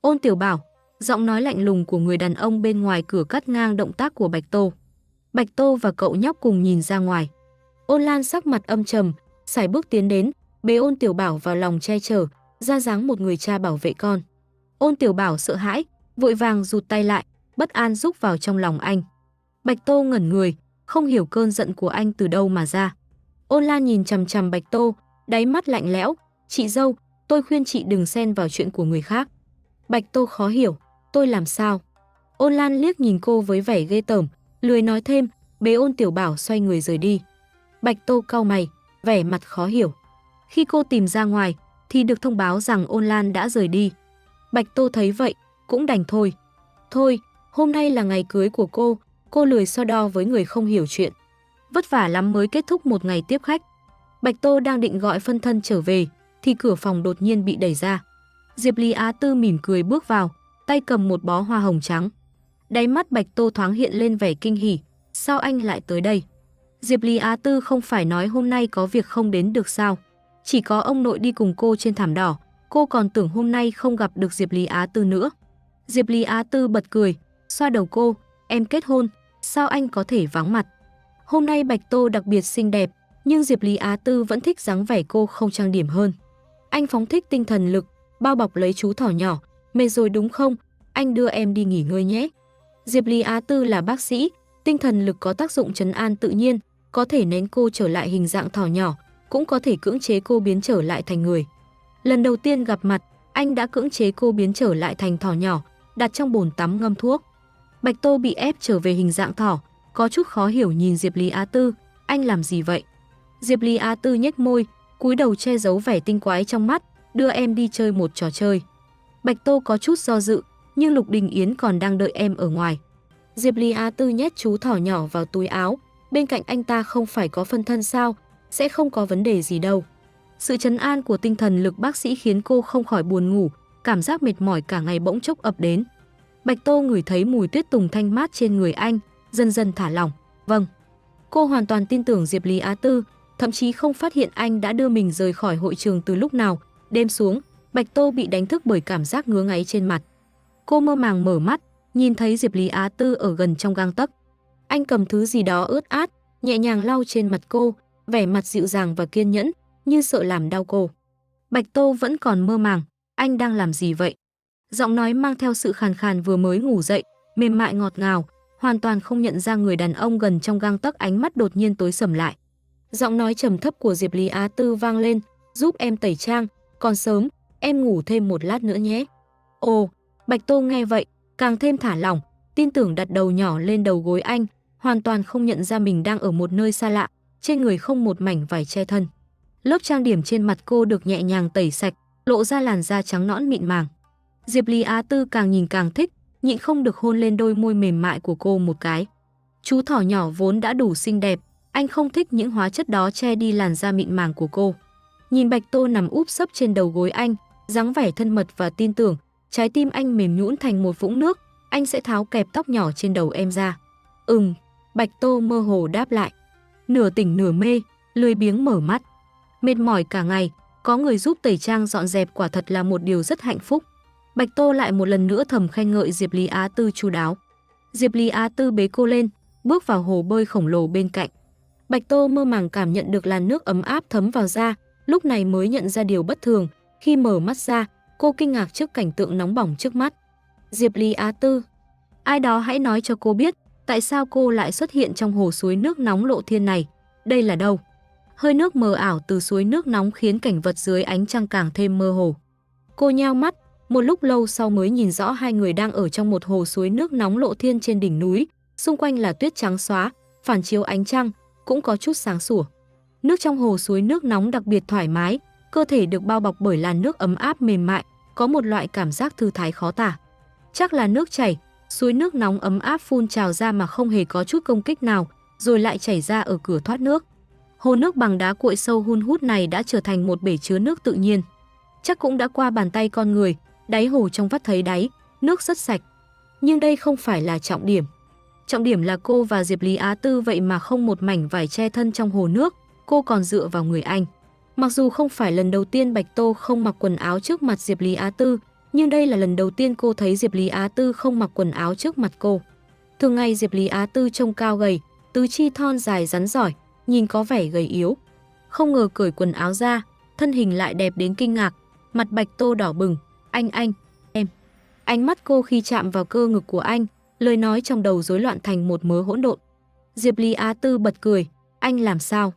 Ôn Tiểu Bảo, giọng nói lạnh lùng của người đàn ông bên ngoài cửa cắt ngang động tác của Bạch Tô. Bạch Tô và cậu nhóc cùng nhìn ra ngoài. Ôn Lan sắc mặt âm trầm, sải bước tiến đến, bế Ôn Tiểu Bảo vào lòng che chở, ra dáng một người cha bảo vệ con. Ôn Tiểu Bảo sợ hãi, vội vàng rụt tay lại, bất an rúc vào trong lòng anh. Bạch Tô ngẩn người, không hiểu cơn giận của anh từ đâu mà ra. Ôn Lan nhìn chằm chằm Bạch Tô, đáy mắt lạnh lẽo, "Chị dâu, tôi khuyên chị đừng xen vào chuyện của người khác." Bạch Tô khó hiểu, "Tôi làm sao?" Ôn Lan liếc nhìn cô với vẻ ghê tởm, lười nói thêm, bế Ôn Tiểu Bảo xoay người rời đi. Bạch Tô cau mày, vẻ mặt khó hiểu. Khi cô tìm ra ngoài thì được thông báo rằng Ôn Lan đã rời đi. Bạch Tô thấy vậy, cũng đành thôi. Thôi, hôm nay là ngày cưới của cô lười so đo với người không hiểu chuyện. Vất vả lắm mới kết thúc một ngày tiếp khách. Bạch Tô đang định gọi phân thân trở về thì cửa phòng đột nhiên bị đẩy ra. Diệp Lý Á Tư mỉm cười bước vào, tay cầm một bó hoa hồng trắng. Đáy mắt Bạch Tô thoáng hiện lên vẻ kinh hỉ, "Sao anh lại tới đây?" Diệp Lý Á Tư không phải nói hôm nay có việc không đến được sao? Chỉ có ông nội đi cùng cô trên thảm đỏ, cô còn tưởng hôm nay không gặp được Diệp Lý Á Tư nữa. Diệp Lý Á Tư bật cười, xoa đầu cô, "Em kết hôn, sao anh có thể vắng mặt?" Hôm nay Bạch Tô đặc biệt xinh đẹp, nhưng Diệp Lý Á Tư vẫn thích dáng vẻ cô không trang điểm hơn. Anh phóng thích tinh thần lực, bao bọc lấy chú thỏ nhỏ, "Mệt rồi đúng không? Anh đưa em đi nghỉ ngơi nhé." Diệp Lý Á Tư là bác sĩ, tinh thần lực có tác dụng trấn an tự nhiên, có thể nén cô trở lại hình dạng thỏ nhỏ, cũng có thể cưỡng chế cô biến trở lại thành người. Lần đầu tiên gặp mặt, anh đã cưỡng chế cô biến trở lại thành thỏ nhỏ, đặt trong bồn tắm ngâm thuốc. Bạch Tô bị ép trở về hình dạng thỏ, có chút khó hiểu nhìn Diệp Lý Á Tư, "Anh làm gì vậy?" Diệp Lý Á Tư nhếch môi, cúi đầu che giấu vẻ tinh quái trong mắt, "Đưa em đi chơi một trò chơi." Bạch Tô có chút do dự, nhưng Lục Đình Yến còn đang đợi em ở ngoài. Diệp Lý Á Tư nhét chú thỏ nhỏ vào túi áo, bên cạnh anh ta không phải có phân thân sao, sẽ không có vấn đề gì đâu. Sự trấn an của tinh thần lực bác sĩ khiến cô không khỏi buồn ngủ, cảm giác mệt mỏi cả ngày bỗng chốc ập đến. Bạch Tô ngửi thấy mùi tuyết tùng thanh mát trên người anh, dần dần thả lỏng. "Vâng." Cô hoàn toàn tin tưởng Diệp Lý Á Tư, thậm chí không phát hiện anh đã đưa mình rời khỏi hội trường từ lúc nào. Đêm xuống, Bạch Tô bị đánh thức bởi cảm giác ngứa ngáy trên mặt. Cô mơ màng mở mắt, nhìn thấy Diệp Lý Á Tư ở gần trong gang tấc. Anh cầm thứ gì đó ướt át, nhẹ nhàng lau trên mặt cô, vẻ mặt dịu dàng và kiên nhẫn, như sợ làm đau cô. Bạch Tô vẫn còn mơ màng, "Anh đang làm gì vậy?" Giọng nói mang theo sự khàn khàn vừa mới ngủ dậy, mềm mại ngọt ngào, hoàn toàn không nhận ra người đàn ông gần trong gang tấc, ánh mắt đột nhiên tối sầm lại. Giọng nói trầm thấp của Diệp Lý Á Tư vang lên, "Giúp em tẩy trang, còn sớm, em ngủ thêm một lát nữa nhé." Ồ, Bạch Tô nghe vậy, càng thêm thả lỏng, tin tưởng đặt đầu nhỏ lên đầu gối anh, hoàn toàn không nhận ra mình đang ở một nơi xa lạ, trên người không một mảnh vải che thân. Lớp trang điểm trên mặt cô được nhẹ nhàng tẩy sạch, lộ ra làn da trắng nõn mịn màng. Diệp Lý Á Tư càng nhìn càng thích, nhịn không được hôn lên đôi môi mềm mại của cô một cái. Chú thỏ nhỏ vốn đã đủ xinh đẹp, anh không thích những hóa chất đó che đi làn da mịn màng của cô. Nhìn Bạch Tô nằm úp sấp trên đầu gối anh, dáng vẻ thân mật và tin tưởng, trái tim anh mềm nhũn thành một vũng nước, "Anh sẽ tháo kẹp tóc nhỏ trên đầu em ra." Bạch Tô mơ hồ đáp lại. Nửa tỉnh nửa mê, lười biếng mở mắt. Mệt mỏi cả ngày, có người giúp tẩy trang dọn dẹp quả thật là một điều rất hạnh phúc. Bạch Tô lại một lần nữa thầm khen ngợi Diệp Lý Á Tư chu đáo. Diệp Lý Á Tư bế cô lên, bước vào hồ bơi khổng lồ bên cạnh. Bạch Tô mơ màng cảm nhận được làn nước ấm áp thấm vào da, lúc này mới nhận ra điều bất thường. Khi mở mắt ra, cô kinh ngạc trước cảnh tượng nóng bỏng trước mắt. Diệp Lý Á Tư. Ai đó hãy nói cho cô biết, tại sao cô lại xuất hiện trong hồ suối nước nóng lộ thiên này? Đây là đâu? Hơi nước mờ ảo từ suối nước nóng khiến cảnh vật dưới ánh trăng càng thêm mơ hồ. Cô nheo mắt, một lúc lâu sau mới nhìn rõ hai người đang ở trong một hồ suối nước nóng lộ thiên trên đỉnh núi, xung quanh là tuyết trắng xóa, phản chiếu ánh trăng, cũng có chút sáng sủa. Nước trong hồ suối nước nóng đặc biệt thoải mái, cơ thể được bao bọc bởi làn nước ấm áp mềm mại, có một loại cảm giác thư thái khó tả. Chắc là nước chảy, suối nước nóng ấm áp phun trào ra mà không hề có chút công kích nào, rồi lại chảy ra ở cửa thoát nước. Hồ nước bằng đá cuội sâu hun hút này đã trở thành một bể chứa nước tự nhiên. Chắc cũng đã qua bàn tay con người, đáy hồ trông vắt thấy đáy, nước rất sạch. Nhưng đây không phải là trọng điểm. Trọng điểm là cô và Diệp Lý Á Tư vậy mà không một mảnh vải che thân trong hồ nước, cô còn dựa vào người anh. Mặc dù không phải lần đầu tiên Bạch Tô không mặc quần áo trước mặt Diệp Lý Á Tư, Nhưng đây là lần đầu tiên cô thấy Diệp Lý Á Tư không mặc quần áo trước mặt cô. Thường ngày Diệp Lý Á Tư trông cao gầy, tứ chi thon dài rắn rỏi, nhìn có vẻ gầy yếu. Không ngờ cởi quần áo ra, thân hình lại đẹp đến kinh ngạc, mặt Bạch Tô đỏ bừng. Anh, em. Ánh mắt cô khi chạm vào cơ ngực của anh, lời nói trong đầu rối loạn thành một mớ hỗn độn. Diệp Lý Á Tư bật cười, anh làm sao?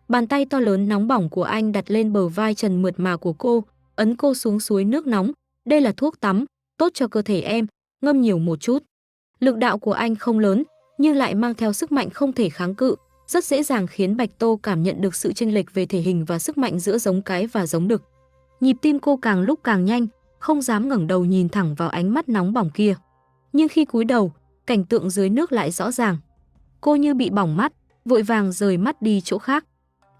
Bàn tay to lớn nóng bỏng của anh đặt lên bờ vai trần mượt mà của cô, ấn cô xuống suối nước nóng. Đây là thuốc tắm, tốt cho cơ thể em, ngâm nhiều một chút. Lực đạo của anh không lớn, nhưng lại mang theo sức mạnh không thể kháng cự, rất dễ dàng khiến Bạch Tô cảm nhận được sự chênh lệch về thể hình và sức mạnh giữa giống cái và giống đực. Nhịp tim cô càng lúc càng nhanh, không dám ngẩng đầu nhìn thẳng vào ánh mắt nóng bỏng kia. Nhưng khi cúi đầu, cảnh tượng dưới nước lại rõ ràng. Cô như bị bỏng mắt, vội vàng rời mắt đi chỗ khác.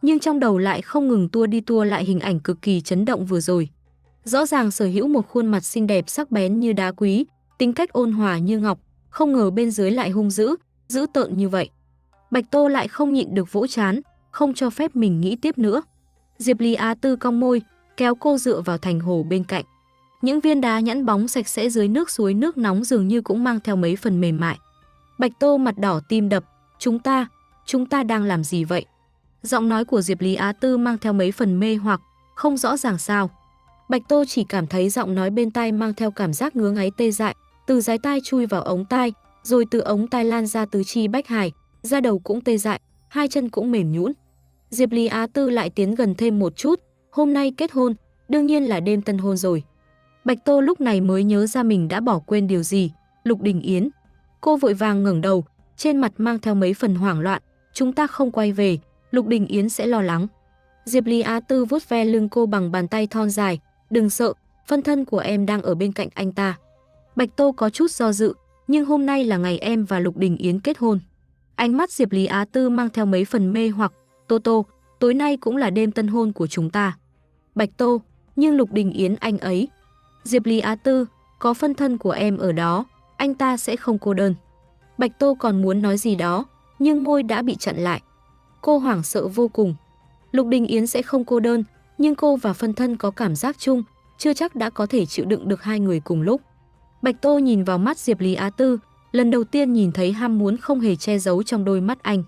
Nhưng trong đầu lại không ngừng tua đi tua lại hình ảnh cực kỳ chấn động vừa rồi. Rõ ràng sở hữu một khuôn mặt xinh đẹp sắc bén như đá quý, tính cách ôn hòa như ngọc, không ngờ bên dưới lại hung dữ, dữ tợn như vậy. Bạch Tô lại không nhịn được vỗ trán, không cho phép mình nghĩ tiếp nữa. Diệp Lý Á Tư cong môi, kéo cô dựa vào thành hồ bên cạnh. Những viên đá nhẵn bóng sạch sẽ dưới nước suối nước nóng dường như cũng mang theo mấy phần mềm mại. Bạch Tô mặt đỏ tim đập, chúng ta đang làm gì vậy? Giọng nói của Diệp Lý Á Tư mang theo mấy phần mê hoặc, không rõ ràng sao. Bạch Tô chỉ cảm thấy giọng nói bên tai mang theo cảm giác ngứa ngáy tê dại, từ dái tai chui vào ống tai, rồi từ ống tai lan ra tứ chi bách hải, da đầu cũng tê dại, hai chân cũng mềm nhũn. Diệp Lý Á Tư lại tiến gần thêm một chút, hôm nay kết hôn, đương nhiên là đêm tân hôn rồi. Bạch Tô lúc này mới nhớ ra mình đã bỏ quên điều gì, Lục Đình Yến. Cô vội vàng ngẩng đầu, trên mặt mang theo mấy phần hoảng loạn, chúng ta không quay về, Lục Đình Yến sẽ lo lắng. Diệp Lý Á Tư vuốt ve lưng cô bằng bàn tay thon dài, đừng sợ, phân thân của em đang ở bên cạnh anh ta. Bạch Tô có chút do dự, nhưng hôm nay là ngày em và Lục Đình Yến kết hôn. Ánh mắt Diệp Lý Á Tư mang theo mấy phần mê hoặc, Tô, tối nay cũng là đêm tân hôn của chúng ta. Bạch Tô, nhưng Lục Đình Yến anh ấy. Diệp Lý Á Tư, có phân thân của em ở đó, anh ta sẽ không cô đơn. Bạch Tô còn muốn nói gì đó, nhưng môi đã bị chặn lại. Cô hoảng sợ vô cùng. Lục Đình Yến sẽ không cô đơn, nhưng cô và phân thân có cảm giác chung, chưa chắc đã có thể chịu đựng được hai người cùng lúc. Bạch Tô nhìn vào mắt Diệp Lý Á Tư, lần đầu tiên nhìn thấy ham muốn không hề che giấu trong đôi mắt anh.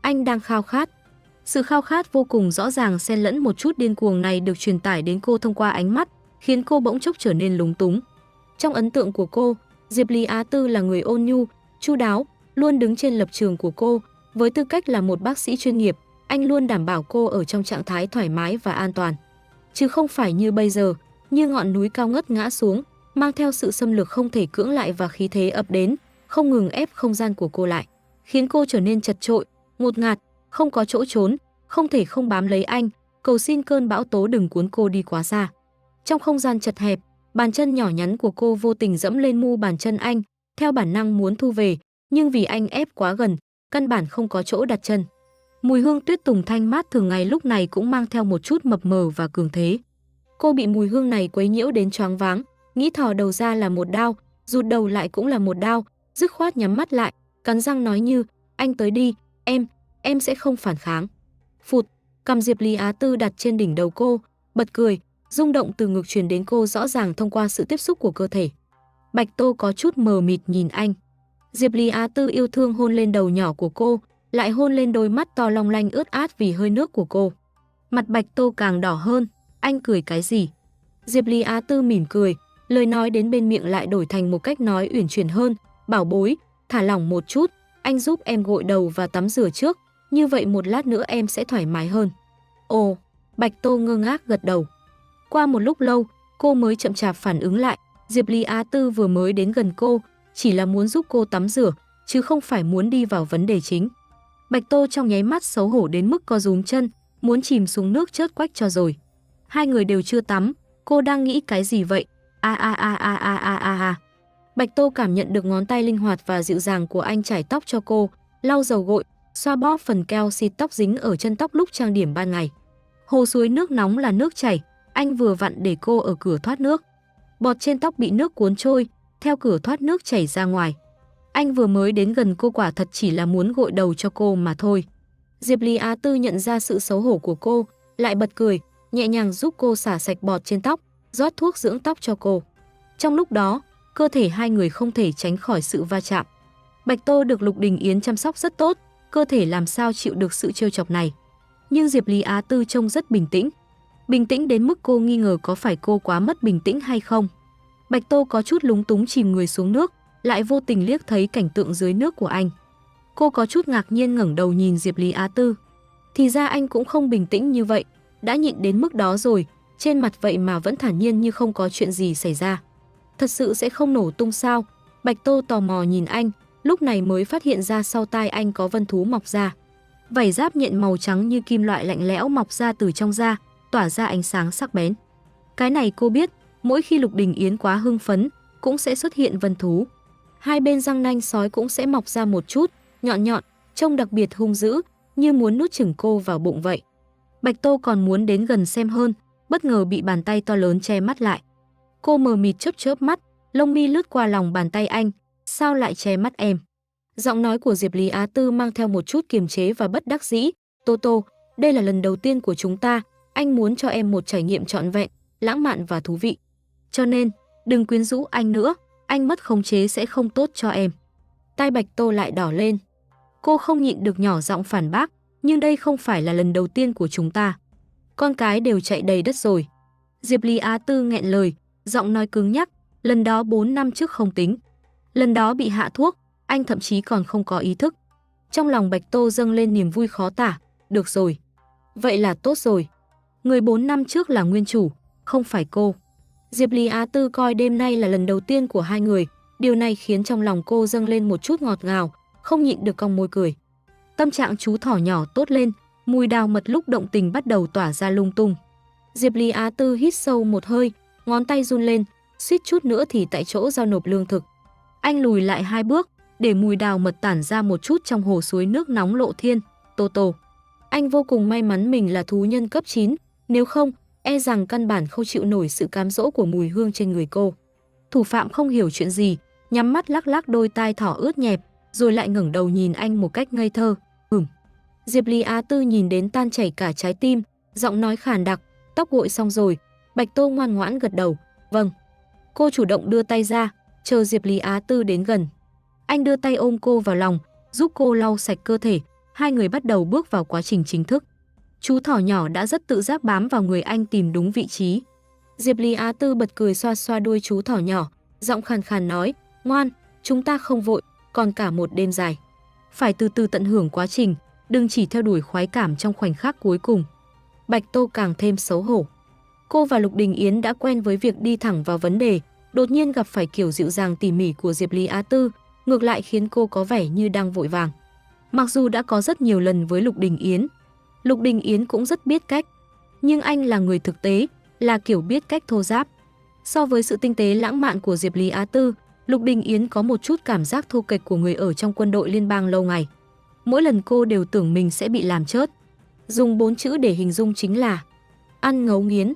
Anh đang khao khát. Sự khao khát vô cùng rõ ràng xen lẫn một chút điên cuồng này được truyền tải đến cô thông qua ánh mắt, khiến cô bỗng chốc trở nên lúng túng. Trong ấn tượng của cô, Diệp Lý Á Tư là người ôn nhu, chu đáo, luôn đứng trên lập trường của cô. Với tư cách là một bác sĩ chuyên nghiệp, anh luôn đảm bảo cô ở trong trạng thái thoải mái và an toàn. Chứ không phải như bây giờ, như ngọn núi cao ngất ngã xuống, mang theo sự xâm lược không thể cưỡng lại và khí thế ập đến, không ngừng ép không gian của cô lại, khiến cô trở nên chật chội, ngột ngạt, không có chỗ trốn, không thể không bám lấy anh, cầu xin cơn bão tố đừng cuốn cô đi quá xa. Trong không gian chật hẹp, bàn chân nhỏ nhắn của cô vô tình dẫm lên mu bàn chân anh, theo bản năng muốn thu về, nhưng vì anh ép quá gần, căn bản không có chỗ đặt chân. Mùi hương tuyết tùng thanh mát thường ngày lúc này cũng mang theo một chút mập mờ và cường thế. Cô bị mùi hương này quấy nhiễu đến choáng váng, nghĩ thò đầu ra là một đao, rụt đầu lại cũng là một đao, dứt khoát nhắm mắt lại, cắn răng nói như, anh tới đi, em sẽ không phản kháng. Phụt, cầm Diệp Lý Á Tư đặt trên đỉnh đầu cô, bật cười, rung động từ ngực truyền đến cô rõ ràng thông qua sự tiếp xúc của cơ thể. Bạch Tô có chút mờ mịt nhìn anh. Diệp Lý Á Tư yêu thương hôn lên đầu nhỏ của cô, lại hôn lên đôi mắt to long lanh ướt át vì hơi nước của cô. Mặt Bạch Tô càng đỏ hơn, anh cười cái gì? Diệp Lý Á Tư mỉm cười, lời nói đến bên miệng lại đổi thành một cách nói uyển chuyển hơn, bảo bối, thả lỏng một chút, anh giúp em gội đầu và tắm rửa trước, như vậy một lát nữa em sẽ thoải mái hơn. Ồ, Bạch Tô ngơ ngác gật đầu. Qua một lúc lâu, cô mới chậm chạp phản ứng lại, Diệp Lý Á Tư vừa mới đến gần cô, chỉ là muốn giúp cô tắm rửa, chứ không phải muốn đi vào vấn đề chính. Bạch Tô trong nháy mắt xấu hổ đến mức co rúm chân, muốn chìm xuống nước chớt quách cho rồi. Hai người đều chưa tắm, cô đang nghĩ cái gì vậy? Bạch Tô cảm nhận được ngón tay linh hoạt và dịu dàng của anh chải tóc cho cô, lau dầu gội, xoa bóp phần keo xịt tóc dính ở chân tóc lúc trang điểm ban ngày. Hồ suối nước nóng là nước chảy, anh vừa vặn để cô ở cửa thoát nước. Bọt trên tóc bị nước cuốn trôi, theo cửa thoát nước chảy ra ngoài. Anh vừa mới đến gần cô quả thật chỉ là muốn gội đầu cho cô mà thôi. Diệp Lý Á Tư nhận ra sự xấu hổ của cô, lại bật cười, nhẹ nhàng giúp cô xả sạch bọt trên tóc, rót thuốc dưỡng tóc cho cô. Trong lúc đó, cơ thể hai người không thể tránh khỏi sự va chạm. Bạch Tô được Lục Đình Yến chăm sóc rất tốt, cơ thể làm sao chịu được sự trêu chọc này. Nhưng Diệp Lý Á Tư trông rất bình tĩnh. Bình tĩnh đến mức cô nghi ngờ có phải cô quá mất bình tĩnh hay không. Bạch Tô có chút lúng túng chìm người xuống nước, lại vô tình liếc thấy cảnh tượng dưới nước của anh. Cô có chút ngạc nhiên ngẩng đầu nhìn Diệp Lý Á Tư. Thì ra anh cũng không bình tĩnh như vậy, đã nhịn đến mức đó rồi, trên mặt vậy mà vẫn thản nhiên như không có chuyện gì xảy ra. Thật sự sẽ không nổ tung sao? Bạch Tô tò mò nhìn anh, lúc này mới phát hiện ra sau tai anh có vân thú mọc ra. Vảy giáp nhện màu trắng như kim loại lạnh lẽo mọc ra từ trong da, tỏa ra ánh sáng sắc bén. Cái này cô biết, mỗi khi Lục Đình Yến quá hưng phấn, cũng sẽ xuất hiện vân thú. Hai bên răng nanh sói cũng sẽ mọc ra một chút, nhọn nhọn, trông đặc biệt hung dữ, như muốn nuốt chửng cô vào bụng vậy. Bạch Tô còn muốn đến gần xem hơn, bất ngờ bị bàn tay to lớn che mắt lại. Cô mờ mịt chớp chớp mắt, lông mi lướt qua lòng bàn tay anh, sao lại che mắt em? Giọng nói của Diệp Lý Á Tư mang theo một chút kiềm chế và bất đắc dĩ. Tô Tô, đây là lần đầu tiên của chúng ta, anh muốn cho em một trải nghiệm trọn vẹn, lãng mạn và thú vị. Cho nên, đừng quyến rũ anh nữa, anh mất khống chế sẽ không tốt cho em. Tai Bạch Tô lại đỏ lên. Cô không nhịn được nhỏ giọng phản bác, nhưng đây không phải là lần đầu tiên của chúng ta. Con cái đều chạy đầy đất rồi. Diệp Lý Á Tư nghẹn lời, giọng nói cứng nhắc, lần đó 4 năm trước không tính. Lần đó bị hạ thuốc, anh thậm chí còn không có ý thức. Trong lòng Bạch Tô dâng lên niềm vui khó tả, được rồi. Vậy là tốt rồi. Người 4 năm trước là nguyên chủ, không phải cô. Diệp Lý Á Tư coi đêm nay là lần đầu tiên của hai người, điều này khiến trong lòng cô dâng lên một chút ngọt ngào, không nhịn được cong môi cười. Tâm trạng chú thỏ nhỏ tốt lên, mùi đào mật lúc động tình bắt đầu tỏa ra lung tung. Diệp Lý Á Tư hít sâu một hơi, ngón tay run lên, suýt chút nữa thì tại chỗ giao nộp lương thực. Anh lùi lại 2 bước, để mùi đào mật tản ra một chút trong hồ suối nước nóng lộ thiên. Tô Tô. Anh vô cùng may mắn mình là thú nhân cấp 9, nếu không, e rằng căn bản không chịu nổi sự cám dỗ của mùi hương trên người cô. Thủ phạm không hiểu chuyện gì, nhắm mắt lắc lắc đôi tai thỏ ướt nhẹp, rồi lại ngẩng đầu nhìn anh một cách ngây thơ. Diệp Lý Á Tư nhìn đến tan chảy cả trái tim, giọng nói khàn đặc, tóc gội xong rồi. Bạch Tô ngoan ngoãn gật đầu, vâng. Cô chủ động đưa tay ra, chờ Diệp Lý Á Tư đến gần. Anh đưa tay ôm cô vào lòng, giúp cô lau sạch cơ thể, hai người bắt đầu bước vào quá trình chính thức. Chú thỏ nhỏ đã rất tự giác bám vào người anh tìm đúng vị trí. Diệp Lý Á Tư bật cười xoa xoa đuôi chú thỏ nhỏ, giọng khàn khàn nói, ngoan, chúng ta không vội, còn cả một đêm dài. Phải từ từ tận hưởng quá trình, đừng chỉ theo đuổi khoái cảm trong khoảnh khắc cuối cùng. Bạch Tô càng thêm xấu hổ. Cô và Lục Đình Yến đã quen với việc đi thẳng vào vấn đề, đột nhiên gặp phải kiểu dịu dàng tỉ mỉ của Diệp Lý Á Tư, ngược lại khiến cô có vẻ như đang vội vàng. Mặc dù đã có rất nhiều lần với Lục Đình Yến cũng rất biết cách, nhưng anh là người thực tế, là kiểu biết cách thô ráp. So với sự tinh tế lãng mạn của Diệp Lý Á Tư, Lục Đình Yến có một chút cảm giác thô kệch của người ở trong quân đội liên bang lâu ngày. Mỗi lần cô đều tưởng mình sẽ bị làm chớt. Dùng 4 chữ để hình dung chính là ăn ngấu nghiến.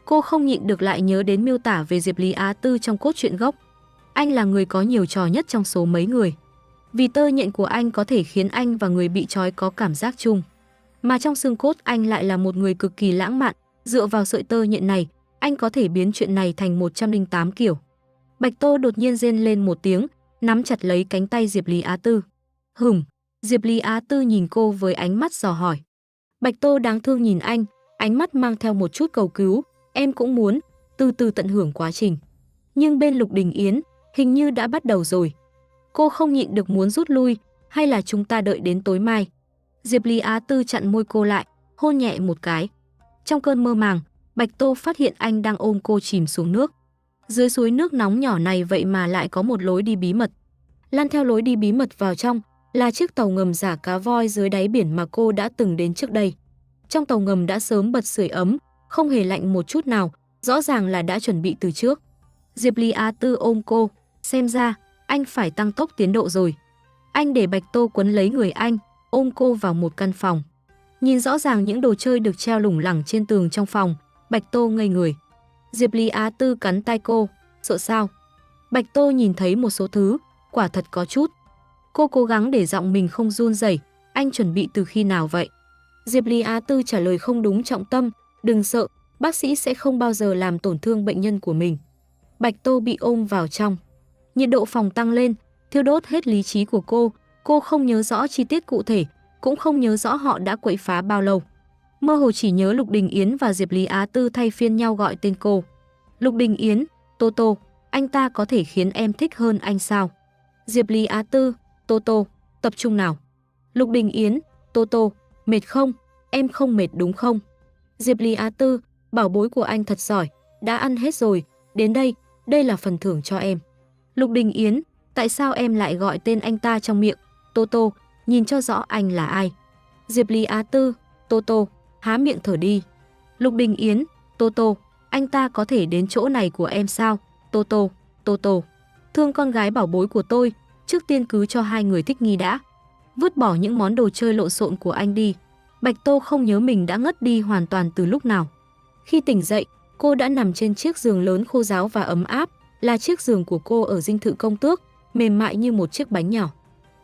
Cô không nhịn được lại nhớ đến miêu tả về Diệp Lý Á Tư trong cốt truyện gốc. Anh là người có nhiều trò nhất trong số mấy người. Vì tơ nhện của anh có thể khiến anh và người bị trói có cảm giác chung. Mà trong xương cốt anh lại là một người cực kỳ lãng mạn, dựa vào sợi tơ nhện này, anh có thể biến chuyện này thành 108 kiểu. Bạch Tô đột nhiên rên lên một tiếng, nắm chặt lấy cánh tay Diệp Lý Á Tư. Diệp Lý Á Tư nhìn cô với ánh mắt dò hỏi. Bạch Tô đáng thương nhìn anh, ánh mắt mang theo một chút cầu cứu, em cũng muốn, từ từ tận hưởng quá trình. Nhưng bên Lục Đình Yến, hình như đã bắt đầu rồi. Cô không nhịn được muốn rút lui, hay là chúng ta đợi đến tối mai. Diệp Lý Á Tư chặn môi cô lại, hôn nhẹ một cái. Trong cơn mơ màng, Bạch Tô phát hiện anh đang ôm cô chìm xuống nước. Dưới suối nước nóng nhỏ này vậy mà lại có một lối đi bí mật. Lan theo lối đi bí mật vào trong là chiếc tàu ngầm giả cá voi dưới đáy biển mà cô đã từng đến trước đây. Trong tàu ngầm đã sớm bật sưởi ấm, không hề lạnh một chút nào, rõ ràng là đã chuẩn bị từ trước. Diệp Lý Á Tư ôm cô, xem ra anh phải tăng tốc tiến độ rồi. Anh để Bạch Tô quấn lấy người anh, ôm cô vào một căn phòng. Nhìn rõ ràng những đồ chơi được treo lủng lẳng trên tường trong phòng, Bạch Tô ngây người. Diệp Lý Á Tư cắn tay cô, sợ sao? Bạch Tô nhìn thấy một số thứ, quả thật có chút. Cô cố gắng để giọng mình không run rẩy, anh chuẩn bị từ khi nào vậy? Diệp Lý Á Tư trả lời không đúng trọng tâm, đừng sợ, bác sĩ sẽ không bao giờ làm tổn thương bệnh nhân của mình. Bạch Tô bị ôm vào trong. Nhiệt độ phòng tăng lên, thiêu đốt hết lý trí của cô không nhớ rõ chi tiết cụ thể, cũng không nhớ rõ họ đã quậy phá bao lâu. Mơ hồ chỉ nhớ Lục Đình Yến và Diệp Lý Á Tư thay phiên nhau gọi tên cô. Lục Đình Yến, Tô Tô, anh ta có thể khiến em thích hơn anh sao? Diệp Lý Á Tư, Tô Tô, tập trung nào. Lục Đình Yến, Tô Tô, mệt không? Em không mệt đúng không? Diệp Lý Á Tư, bảo bối của anh thật giỏi, đã ăn hết rồi, đến đây là phần thưởng cho em. Lục Đình Yến, tại sao em lại gọi tên anh ta trong miệng? Tô Tô, nhìn cho rõ anh là ai. Diệp Lý Á Tư, Tô Tô, há miệng thở đi. Lục Đình Yến, Tô Tô, anh ta có thể đến chỗ này của em sao? Tô Tô, Tô Tô, thương con gái bảo bối của tôi, trước tiên cứ cho hai người thích nghi đã. Vứt bỏ những món đồ chơi lộn xộn của anh đi. Bạch Tô không nhớ mình đã ngất đi hoàn toàn từ lúc nào. Khi tỉnh dậy, cô đã nằm trên chiếc giường lớn khô ráo và ấm áp, là chiếc giường của cô ở dinh thự công tước, mềm mại như một chiếc bánh nhỏ.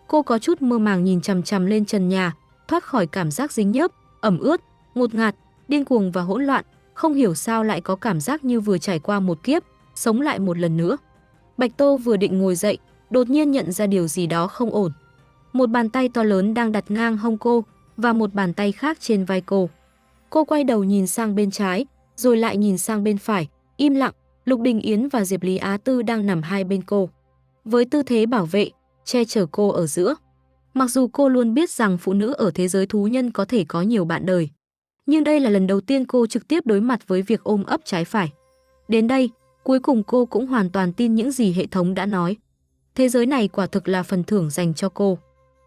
Cô có chút mơ màng nhìn chằm chằm lên trần nhà, thoát khỏi cảm giác dính nhớp, ẩm ướt, ngột ngạt, điên cuồng và hỗn loạn, không hiểu sao lại có cảm giác như vừa trải qua một kiếp, sống lại một lần nữa. Bạch Tô vừa định ngồi dậy, đột nhiên nhận ra điều gì đó không ổn. Một bàn tay to lớn đang đặt ngang hông cô và một bàn tay khác trên vai cô. Cô quay đầu nhìn sang bên trái, rồi lại nhìn sang bên phải, im lặng. Lục Đình Yến và Diệp Lý Á Tư đang nằm hai bên cô, với tư thế bảo vệ, che chở cô ở giữa. Mặc dù cô luôn biết rằng phụ nữ ở thế giới thú nhân có thể có nhiều bạn đời, nhưng đây là lần đầu tiên cô trực tiếp đối mặt với việc ôm ấp trái phải. Đến đây, cuối cùng cô cũng hoàn toàn tin những gì hệ thống đã nói. Thế giới này quả thực là phần thưởng dành cho cô.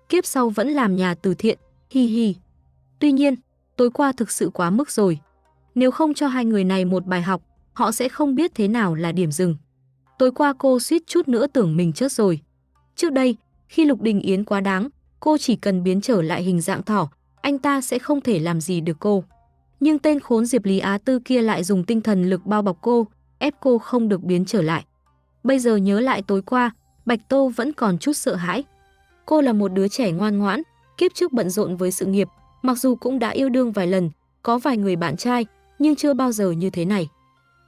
Kiếp sau vẫn làm nhà từ thiện, hi hi. Tuy nhiên, tối qua thực sự quá mức rồi. Nếu không cho hai người này một bài học, họ sẽ không biết thế nào là điểm dừng. Tối qua cô suýt chút nữa tưởng mình chết rồi. Trước đây, khi Lục Đình Yến quá đáng, cô chỉ cần biến trở lại hình dạng thỏ, anh ta sẽ không thể làm gì được cô. Nhưng tên khốn Diệp Lý Á Tư kia lại dùng tinh thần lực bao bọc cô, ép cô không được biến trở lại. Bây giờ nhớ lại tối qua, Bạch Tô vẫn còn chút sợ hãi. Cô là một đứa trẻ ngoan ngoãn, kiếp trước bận rộn với sự nghiệp, mặc dù cũng đã yêu đương vài lần, có vài người bạn trai, nhưng chưa bao giờ như thế này.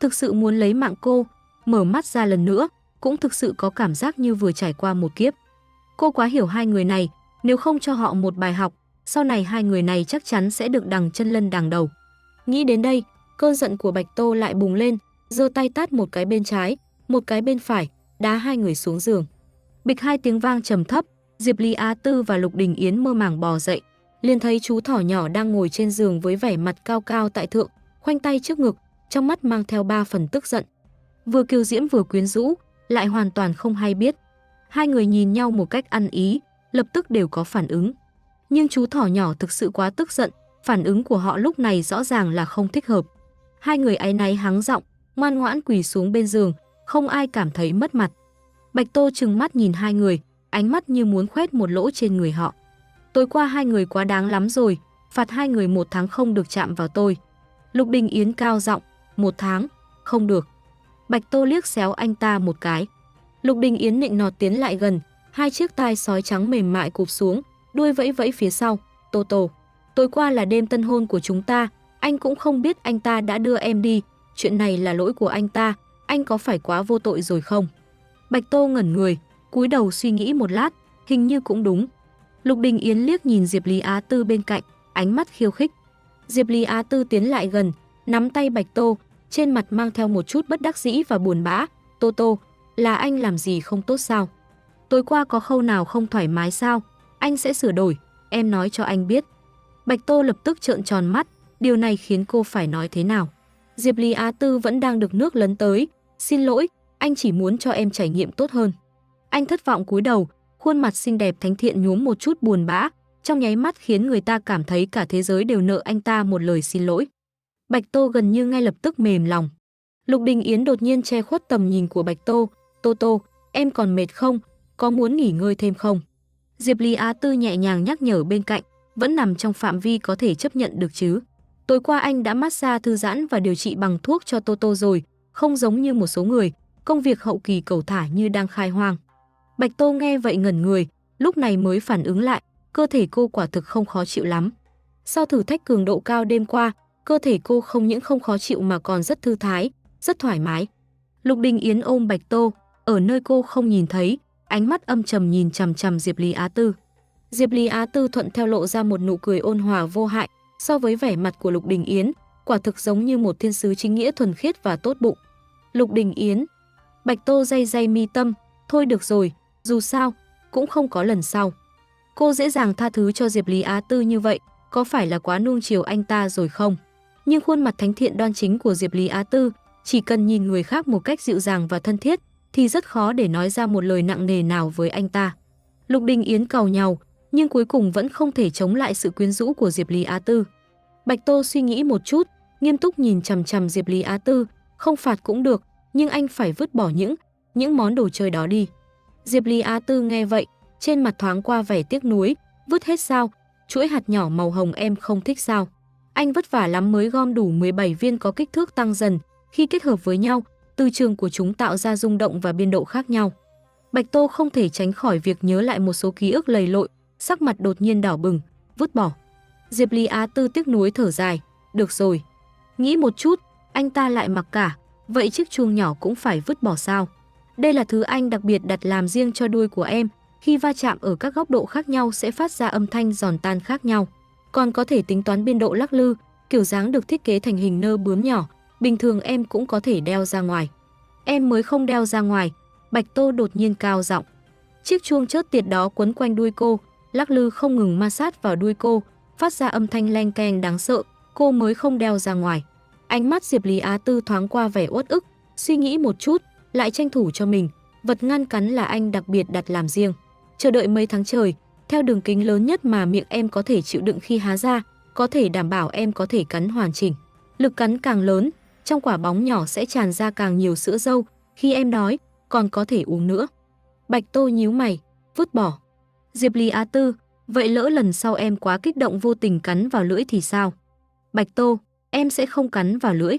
Thực sự muốn lấy mạng cô, mở mắt ra lần nữa, cũng thực sự có cảm giác như vừa trải qua một kiếp. Cô quá hiểu hai người này, nếu không cho họ một bài học, sau này hai người này chắc chắn sẽ được đằng chân lân đằng đầu. Nghĩ đến đây, cơn giận của Bạch Tô lại bùng lên, giơ tay tát một cái bên trái, một cái bên phải, đá hai người xuống giường. Bịch hai tiếng vang trầm thấp, Diệp Lý Á Tư và Lục Đình Yến mơ màng bò dậy, liền thấy chú thỏ nhỏ đang ngồi trên giường với vẻ mặt cao cao tại thượng, khoanh tay trước ngực, trong mắt mang theo ba phần tức giận. Vừa kiêu diễm vừa quyến rũ, lại hoàn toàn không hay biết. Hai người nhìn nhau một cách ăn ý, lập tức đều có phản ứng. Nhưng chú thỏ nhỏ thực sự quá tức giận, phản ứng của họ lúc này rõ ràng là không thích hợp. Hai người áy náy hắng giọng, ngoan ngoãn quỳ xuống bên giường, không ai cảm thấy mất mặt. Bạch Tô trừng mắt nhìn hai người, ánh mắt như muốn khoét một lỗ trên người họ. Tối qua hai người quá đáng lắm rồi, phạt hai người 1 tháng không được chạm vào tôi. Lục Đình Yến cao giọng, 1 tháng, không được. Bạch Tô liếc xéo anh ta một cái. Lục Đình Yến nịnh nọt tiến lại gần, hai chiếc tai sói trắng mềm mại cụp xuống, đuôi vẫy vẫy phía sau. Tô Tô, tối qua là đêm tân hôn của chúng ta, anh cũng không biết anh ta đã đưa em đi, chuyện này là lỗi của anh ta, anh có phải quá vô tội rồi không? Bạch Tô ngẩn người, cúi đầu suy nghĩ một lát, hình như cũng đúng. Lục Đình Yến liếc nhìn Diệp Lý Á Tư bên cạnh, ánh mắt khiêu khích. Diệp Lý Á Tư tiến lại gần, nắm tay Bạch Tô, trên mặt mang theo một chút bất đắc dĩ và buồn bã. Tô Tô, là anh làm gì không tốt sao? Tối qua có khâu nào không thoải mái sao? Anh sẽ sửa đổi, em nói cho anh biết. Bạch Tô lập tức trợn tròn mắt, điều này khiến cô phải nói thế nào? Diệp Lý Á Tư vẫn đang được nước lấn tới. Xin lỗi, anh chỉ muốn cho em trải nghiệm tốt hơn. Anh thất vọng cúi đầu, khuôn mặt xinh đẹp thánh thiện nhuốm một chút buồn bã, trong nháy mắt khiến người ta cảm thấy cả thế giới đều nợ anh ta một lời xin lỗi. Bạch Tô gần như ngay lập tức mềm lòng. Lục Đình Yến đột nhiên che khuất tầm nhìn của Bạch Tô. Tô Tô, em còn mệt không? Có muốn nghỉ ngơi thêm không? Diệp Lý Á Tư nhẹ nhàng nhắc nhở bên cạnh, vẫn nằm trong phạm vi có thể chấp nhận được chứ. Tối qua anh đã massage thư giãn và điều trị bằng thuốc cho Tô Tô rồi, không giống như một số người, công việc hậu kỳ cẩu thả như đang khai hoang. Bạch Tô nghe vậy ngẩn người, lúc này mới phản ứng lại, cơ thể cô quả thực không khó chịu lắm. Sau thử thách cường độ cao đêm qua, cơ thể cô không những không khó chịu mà còn rất thư thái, rất thoải mái. Lục Đình Yến ôm Bạch Tô, ở nơi cô không nhìn thấy, ánh mắt âm trầm nhìn chằm chằm Diệp Lý Á Tư. Diệp Lý Á Tư thuận theo lộ ra một nụ cười ôn hòa vô hại, so với vẻ mặt của Lục Đình Yến, quả thực giống như một thiên sứ chính nghĩa thuần khiết và tốt bụng. Lục Đình Yến, Bạch Tô day day mi tâm, thôi được rồi, dù sao, cũng không có lần sau. Cô dễ dàng tha thứ cho Diệp Lý Á Tư như vậy, có phải là quá nuông chiều anh ta rồi không? Nhưng khuôn mặt thánh thiện đoan chính của Diệp Lý Á Tư, chỉ cần nhìn người khác một cách dịu dàng và thân thiết, thì rất khó để nói ra một lời nặng nề nào với anh ta. Lục Đình Yến càu nhàu, nhưng cuối cùng vẫn không thể chống lại sự quyến rũ của Diệp Lý Á Tư. Bạch Tô suy nghĩ một chút, nghiêm túc nhìn chằm chằm Diệp Lý Á Tư, không phạt cũng được, nhưng anh phải vứt bỏ những món đồ chơi đó đi. Diệp Lý Á Tư nghe vậy, trên mặt thoáng qua vẻ tiếc nuối, vứt hết sao? Chuỗi hạt nhỏ màu hồng em không thích sao? Anh vất vả lắm mới gom đủ 17 viên có kích thước tăng dần, khi kết hợp với nhau, từ trường của chúng tạo ra rung động và biên độ khác nhau. Bạch Tô không thể tránh khỏi việc nhớ lại một số ký ức lầy lội, sắc mặt đột nhiên đỏ bừng, vứt bỏ. Diệp Lý Á Tư tiếc nuối thở dài, được rồi. Nghĩ một chút, anh ta lại mặc cả, vậy chiếc chuông nhỏ cũng phải vứt bỏ sao? Đây là thứ anh đặc biệt đặt làm riêng cho đuôi của em, khi va chạm ở các góc độ khác nhau sẽ phát ra âm thanh giòn tan khác nhau. Còn có thể tính toán biên độ lắc lư, kiểu dáng được thiết kế thành hình nơ bướm nhỏ, bình thường em cũng có thể đeo ra ngoài. Em mới không đeo ra ngoài, Bạch Tô đột nhiên cao giọng. Chiếc chuông chớt tiệt đó quấn quanh đuôi cô, lắc lư không ngừng ma sát vào đuôi cô, phát ra âm thanh leng keng đáng sợ, cô mới không đeo ra ngoài. Ánh mắt Diệp Lý Á Tư thoáng qua vẻ uất ức, suy nghĩ một chút, lại tranh thủ cho mình, vật ngăn cắn là anh đặc biệt đặt làm riêng. Chờ đợi mấy tháng trời, theo đường kính lớn nhất mà miệng em có thể chịu đựng khi há ra, có thể đảm bảo em có thể cắn hoàn chỉnh. Lực cắn càng lớn, trong quả bóng nhỏ sẽ tràn ra càng nhiều sữa dâu, khi em đói, còn có thể uống nữa. Bạch Tô nhíu mày, vứt bỏ. Diệp Lý Á Tư, vậy lỡ lần sau em quá kích động vô tình cắn vào lưỡi thì sao? Bạch Tô, em sẽ không cắn vào lưỡi.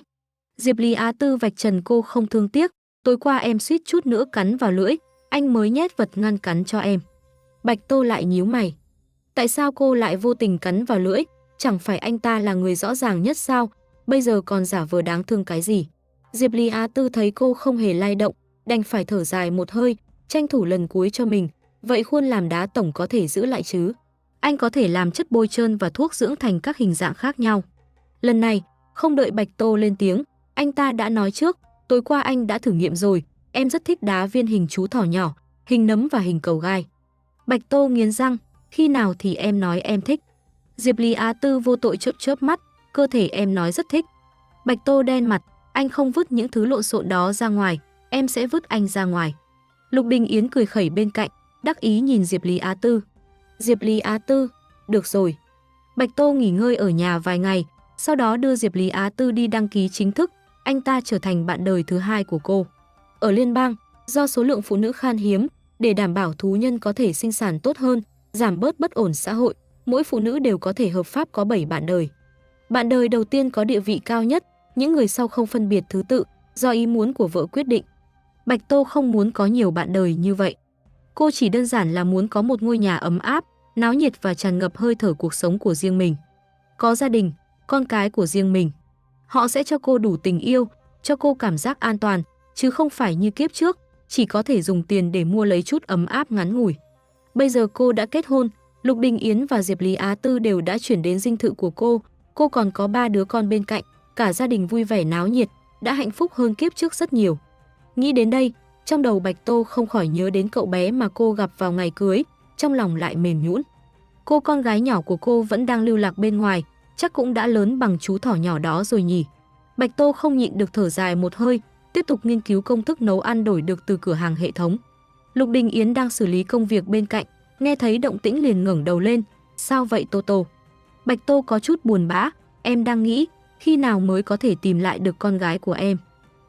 Diệp Lý Á Tư vạch trần cô không thương tiếc, tối qua em suýt chút nữa cắn vào lưỡi, anh mới nhét vật ngăn cắn cho em. Bạch Tô lại nhíu mày. Tại sao cô lại vô tình cắn vào lưỡi? Chẳng phải anh ta là người rõ ràng nhất sao? Bây giờ còn giả vờ đáng thương cái gì? Diệp Lý Á Tư thấy cô không hề lay động, đành phải thở dài một hơi, tranh thủ lần cuối cho mình. Vậy khuôn làm đá tổng có thể giữ lại chứ? Anh có thể làm chất bôi trơn và thuốc dưỡng thành các hình dạng khác nhau. Lần này, không đợi Bạch Tô lên tiếng, anh ta đã nói trước, tối qua anh đã thử nghiệm rồi, em rất thích đá viên hình chú thỏ nhỏ, hình nấm và hình cầu gai. Bạch Tô nghiến răng, khi nào thì em nói em thích? Diệp Lý Á Tư vô tội chớp chớp mắt, cơ thể em nói rất thích. Bạch Tô đen mặt, anh không vứt những thứ lộn xộn đó ra ngoài, em sẽ vứt anh ra ngoài. Lục Đình Yến cười khẩy bên cạnh, đắc ý nhìn Diệp Lý Á Tư. Diệp Lý Á Tư, được rồi. Bạch Tô nghỉ ngơi ở nhà vài ngày, sau đó đưa Diệp Lý Á Tư đi đăng ký chính thức, anh ta trở thành bạn đời thứ hai của cô. Ở liên bang, do số lượng phụ nữ khan hiếm, để đảm bảo thú nhân có thể sinh sản tốt hơn, giảm bớt bất ổn xã hội, mỗi phụ nữ đều có thể hợp pháp có 7 bạn đời. Bạn đời đầu tiên có địa vị cao nhất, những người sau không phân biệt thứ tự, do ý muốn của vợ quyết định. Bạch Tô không muốn có nhiều bạn đời như vậy. Cô chỉ đơn giản là muốn có một ngôi nhà ấm áp, náo nhiệt và tràn ngập hơi thở cuộc sống của riêng mình. Có gia đình, con cái của riêng mình. Họ sẽ cho cô đủ tình yêu, cho cô cảm giác an toàn, chứ không phải như kiếp trước, chỉ có thể dùng tiền để mua lấy chút ấm áp ngắn ngủi. Bây giờ cô đã kết hôn, Lục Đình Yến và Diệp Lý Á Tư đều đã chuyển đến dinh thự của cô còn có 3 đứa con bên cạnh, cả gia đình vui vẻ náo nhiệt, đã hạnh phúc hơn kiếp trước rất nhiều. Nghĩ đến đây, trong đầu Bạch Tô không khỏi nhớ đến cậu bé mà cô gặp vào ngày cưới, trong lòng lại mềm nhũn. Cô con gái nhỏ của cô vẫn đang lưu lạc bên ngoài, chắc cũng đã lớn bằng chú thỏ nhỏ đó rồi nhỉ. Bạch Tô không nhịn được thở dài một hơi, tiếp tục nghiên cứu công thức nấu ăn đổi được từ cửa hàng hệ thống. Lục Đình Yến đang xử lý công việc bên cạnh, nghe thấy động tĩnh liền ngẩng đầu lên. Sao vậy Tô Tô? Bạch Tô có chút buồn bã, em đang nghĩ khi nào mới có thể tìm lại được con gái của em.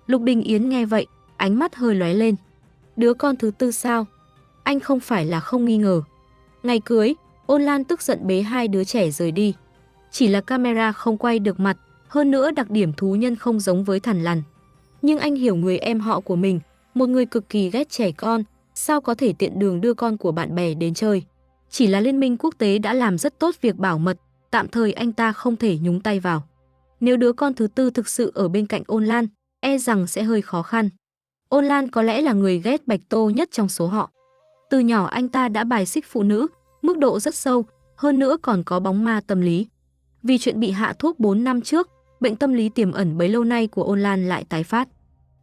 Lục Đình Yến nghe vậy, ánh mắt hơi lóe lên. Đứa con thứ tư sao? Anh không phải là không nghi ngờ. Ngày cưới, Ôn Lan tức giận bế 2 đứa trẻ rời đi. Chỉ là camera không quay được mặt, hơn nữa đặc điểm thú nhân không giống với Thằn Lằn. Nhưng anh hiểu người em họ của mình, một người cực kỳ ghét trẻ con, sao có thể tiện đường đưa con của bạn bè đến chơi. Chỉ là Liên minh quốc tế đã làm rất tốt việc bảo mật, tạm thời anh ta không thể nhúng tay vào. Nếu đứa con thứ tư thực sự ở bên cạnh Ôn Lan, e rằng sẽ hơi khó khăn. Ôn Lan có lẽ là người ghét Bạch Tô nhất trong số họ. Từ nhỏ anh ta đã bài xích phụ nữ, mức độ rất sâu, hơn nữa còn có bóng ma tâm lý. Vì chuyện bị hạ thuốc 4 năm trước, bệnh tâm lý tiềm ẩn bấy lâu nay của Ôn Lan lại tái phát.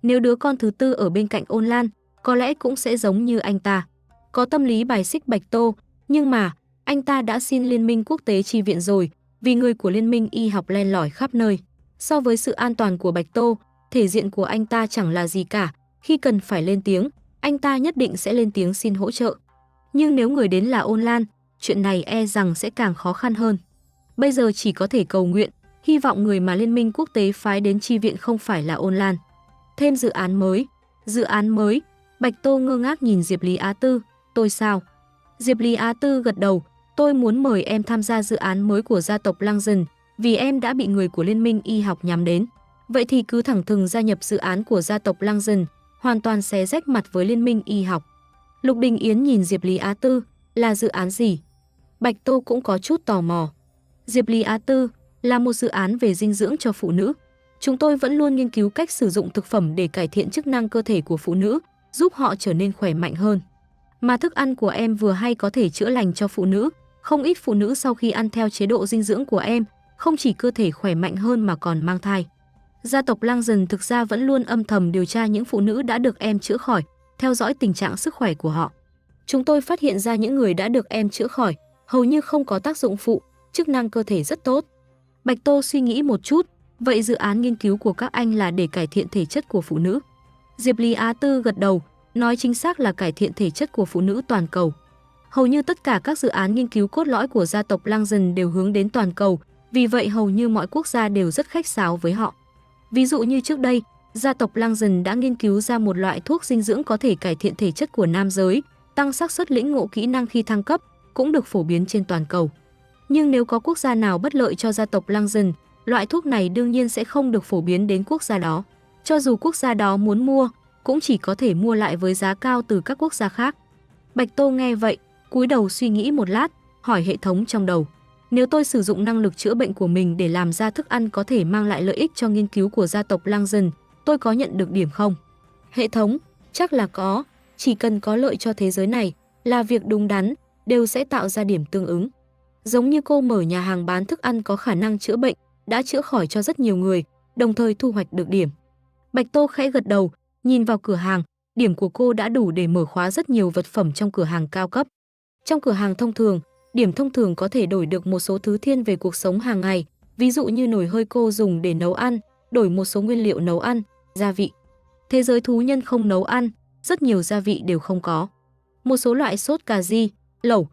Nếu đứa con thứ tư ở bên cạnh Ôn Lan, có lẽ cũng sẽ giống như anh ta. Có tâm lý bài xích Bạch Tô, nhưng mà anh ta đã xin Liên minh quốc tế chi viện rồi, vì người của Liên minh y học len lỏi khắp nơi. So với sự an toàn của Bạch Tô, thể diện của anh ta chẳng là gì cả, khi cần phải lên tiếng, anh ta nhất định sẽ lên tiếng xin hỗ trợ. Nhưng nếu người đến là Ôn Lan, chuyện này e rằng sẽ càng khó khăn hơn. Bây giờ chỉ có thể cầu nguyện, hy vọng người mà Liên minh quốc tế phái đến chi viện không phải là Ôn Lan. Thêm dự án mới, Bạch Tô ngơ ngác nhìn Diệp Lý Á Tư, tôi sao? Diệp Lý Á Tư gật đầu, tôi muốn mời em tham gia dự án mới của gia tộc Lăng Dần, vì em đã bị người của Liên minh y học nhắm đến. Vậy thì cứ thẳng thừng gia nhập dự án của gia tộc Lăng Dần, hoàn toàn xé rách mặt với Liên minh y học. Lục Đình Yến nhìn Diệp Lý Á Tư, là dự án gì? Bạch Tô cũng có chút tò mò. Diệp Lý Á Tư là một dự án về dinh dưỡng cho phụ nữ. Chúng tôi vẫn luôn nghiên cứu cách sử dụng thực phẩm để cải thiện chức năng cơ thể của phụ nữ, giúp họ trở nên khỏe mạnh hơn. Mà thức ăn của em vừa hay có thể chữa lành cho phụ nữ. Không ít phụ nữ sau khi ăn theo chế độ dinh dưỡng của em, không chỉ cơ thể khỏe mạnh hơn mà còn mang thai. Gia tộc Lăng Dần thực ra vẫn luôn âm thầm điều tra những phụ nữ đã được em chữa khỏi, theo dõi tình trạng sức khỏe của họ. Chúng tôi phát hiện ra những người đã được em chữa khỏi, hầu như không có tác dụng phụ, chức năng cơ thể rất tốt. Bạch Tô suy nghĩ một chút, vậy dự án nghiên cứu của các anh là để cải thiện thể chất của phụ nữ? Diệp Lý Á Tư gật đầu, nói chính xác là cải thiện thể chất của phụ nữ toàn cầu. Hầu như tất cả các dự án nghiên cứu cốt lõi của gia tộc Lăng Dần đều hướng đến toàn cầu, vì vậy hầu như mọi quốc gia đều rất khách sáo với họ. Ví dụ như trước đây, gia tộc Lăng Dần đã nghiên cứu ra một loại thuốc dinh dưỡng có thể cải thiện thể chất của nam giới, tăng xác suất lĩnh ngộ kỹ năng khi thăng cấp, cũng được phổ biến trên toàn cầu. Nhưng nếu có quốc gia nào bất lợi cho gia tộc Lăng Dần, loại thuốc này đương nhiên sẽ không được phổ biến đến quốc gia đó. Cho dù quốc gia đó muốn mua, cũng chỉ có thể mua lại với giá cao từ các quốc gia khác. Bạch Tô nghe vậy, cúi đầu suy nghĩ một lát, hỏi hệ thống trong đầu. Nếu tôi sử dụng năng lực chữa bệnh của mình để làm ra thức ăn có thể mang lại lợi ích cho nghiên cứu của gia tộc Lăng Dần, tôi có nhận được điểm không? Hệ thống, chắc là có, chỉ cần có lợi cho thế giới này, là việc đúng đắn, đều sẽ tạo ra điểm tương ứng. Giống như cô mở nhà hàng bán thức ăn có khả năng chữa bệnh, đã chữa khỏi cho rất nhiều người, đồng thời thu hoạch được điểm. Bạch Tô khẽ gật đầu, nhìn vào cửa hàng, điểm của cô đã đủ để mở khóa rất nhiều vật phẩm trong cửa hàng cao cấp. Trong cửa hàng thông thường, điểm thông thường có thể đổi được một số thứ thiên về cuộc sống hàng ngày, ví dụ như nồi hơi cô dùng để nấu ăn, đổi một số nguyên liệu nấu ăn, gia vị. Thế giới thú nhân không nấu ăn, rất nhiều gia vị đều không có. Một số loại sốt cà ri, lẩu,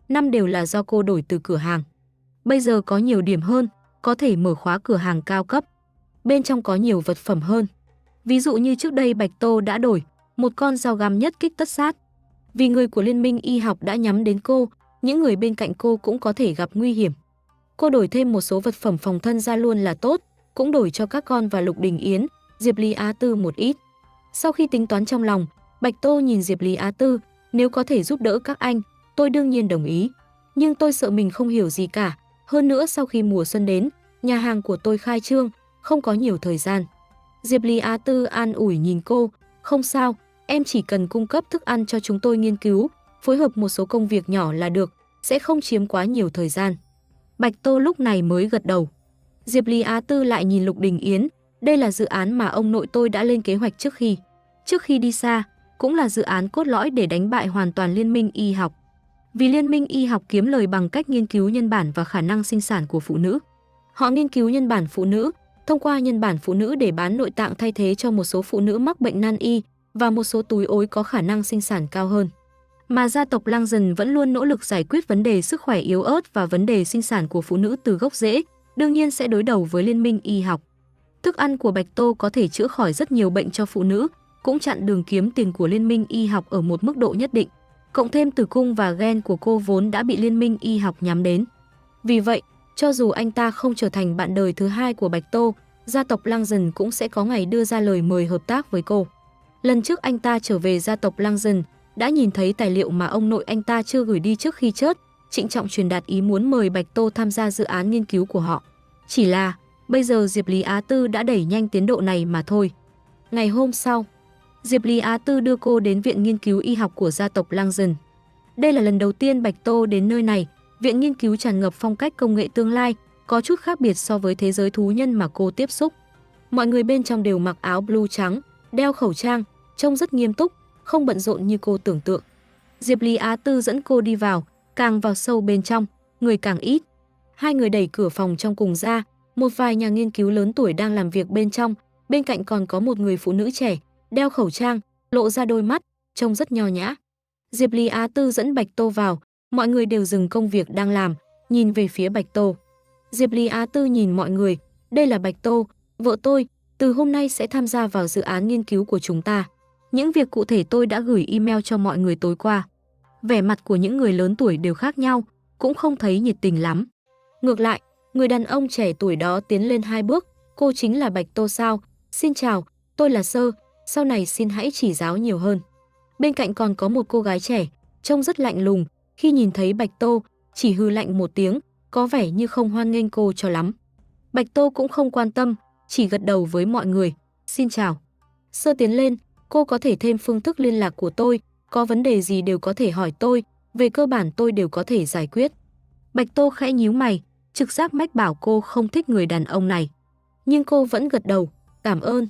năm đều là do cô đổi từ cửa hàng. Bây giờ có nhiều điểm hơn, có thể mở khóa cửa hàng cao cấp. Bên trong có nhiều vật phẩm hơn. Ví dụ như trước đây Bạch Tô đã đổi một con dao găm nhất kích tất sát. Vì người của Liên minh y học đã nhắm đến cô, những người bên cạnh cô cũng có thể gặp nguy hiểm. Cô đổi thêm một số vật phẩm phòng thân ra luôn là tốt, cũng đổi cho các con và Lục Đình Yến, Diệp Lý Á Tư một ít. Sau khi tính toán trong lòng, Bạch Tô nhìn Diệp Lý Á Tư, nếu có thể giúp đỡ các anh, tôi đương nhiên đồng ý. Nhưng tôi sợ mình không hiểu gì cả, hơn nữa sau khi mùa xuân đến, nhà hàng của tôi khai trương, không có nhiều thời gian. Diệp Lý Á Tư an ủi nhìn cô, không sao, em chỉ cần cung cấp thức ăn cho chúng tôi nghiên cứu, phối hợp một số công việc nhỏ là được, sẽ không chiếm quá nhiều thời gian. Bạch Tô lúc này mới gật đầu. Diệp Lý Á Tư lại nhìn Lục Đình Yến, đây là dự án mà ông nội tôi đã lên kế hoạch trước khi đi xa, cũng là dự án cốt lõi để đánh bại hoàn toàn Liên minh y học. Vì Liên minh y học kiếm lời bằng cách nghiên cứu nhân bản và khả năng sinh sản của phụ nữ. Họ nghiên cứu nhân bản phụ nữ, thông qua nhân bản phụ nữ để bán nội tạng thay thế cho một số phụ nữ mắc bệnh nan y và một số túi ối có khả năng sinh sản cao hơn. Mà gia tộc Lăng Dần vẫn luôn nỗ lực giải quyết vấn đề sức khỏe yếu ớt và vấn đề sinh sản của phụ nữ từ gốc rễ, đương nhiên sẽ đối đầu với Liên minh y học. Thức ăn của Bạch Tô có thể chữa khỏi rất nhiều bệnh cho phụ nữ, cũng chặn đường kiếm tiền của Liên minh y học ở một mức độ nhất định. Cộng thêm tử cung và gen của cô vốn đã bị Liên minh y học nhắm đến. Vì vậy, cho dù anh ta không trở thành bạn đời thứ hai của Bạch Tô, gia tộc Lăng Dần cũng sẽ có ngày đưa ra lời mời hợp tác với cô. Lần trước anh ta trở về gia tộc Lăng Dần, đã nhìn thấy tài liệu mà ông nội anh ta chưa gửi đi trước khi chết, trịnh trọng truyền đạt ý muốn mời Bạch Tô tham gia dự án nghiên cứu của họ. Chỉ là, bây giờ Diệp Lý Á Tư đã đẩy nhanh tiến độ này mà thôi. Ngày hôm sau, Diệp Lý Á Tư đưa cô đến viện nghiên cứu y học của gia tộc Lăng. Đây là lần đầu tiên Bạch Tô đến nơi này, viện nghiên cứu tràn ngập phong cách công nghệ tương lai, có chút khác biệt so với thế giới thú nhân mà cô tiếp xúc. Mọi người bên trong đều mặc áo blue trắng, đeo khẩu trang, trông rất nghiêm túc, không bận rộn như cô tưởng tượng. Diệp Lý Á Tư dẫn cô đi vào, càng vào sâu bên trong, người càng ít. Hai người đẩy cửa phòng trong cùng ra, một vài nhà nghiên cứu lớn tuổi đang làm việc bên trong, bên cạnh còn có một người phụ nữ trẻ, đeo khẩu trang, lộ ra đôi mắt, trông rất nho nhã. Diệp Lý Á Tư dẫn Bạch Tô vào, mọi người đều dừng công việc đang làm, nhìn về phía Bạch Tô. Diệp Lý Á Tư nhìn mọi người, đây là Bạch Tô, vợ tôi, từ hôm nay sẽ tham gia vào dự án nghiên cứu của chúng ta. Những việc cụ thể tôi đã gửi email cho mọi người tối qua. Vẻ mặt của những người lớn tuổi đều khác nhau, cũng không thấy nhiệt tình lắm. Ngược lại, người đàn ông trẻ tuổi đó tiến lên 2 bước, cô chính là Bạch Tô sao? Xin chào, tôi là Sơ, sau này xin hãy chỉ giáo nhiều hơn. Bên cạnh còn có một cô gái trẻ, trông rất lạnh lùng, khi nhìn thấy Bạch Tô, chỉ hừ lạnh một tiếng, có vẻ như không hoan nghênh cô cho lắm. Bạch Tô cũng không quan tâm, chỉ gật đầu với mọi người, xin chào. Sơ tiến lên, cô có thể thêm phương thức liên lạc của tôi, có vấn đề gì đều có thể hỏi tôi, về cơ bản tôi đều có thể giải quyết. Bạch Tô khẽ nhíu mày, trực giác mách bảo cô không thích người đàn ông này. Nhưng cô vẫn gật đầu, cảm ơn.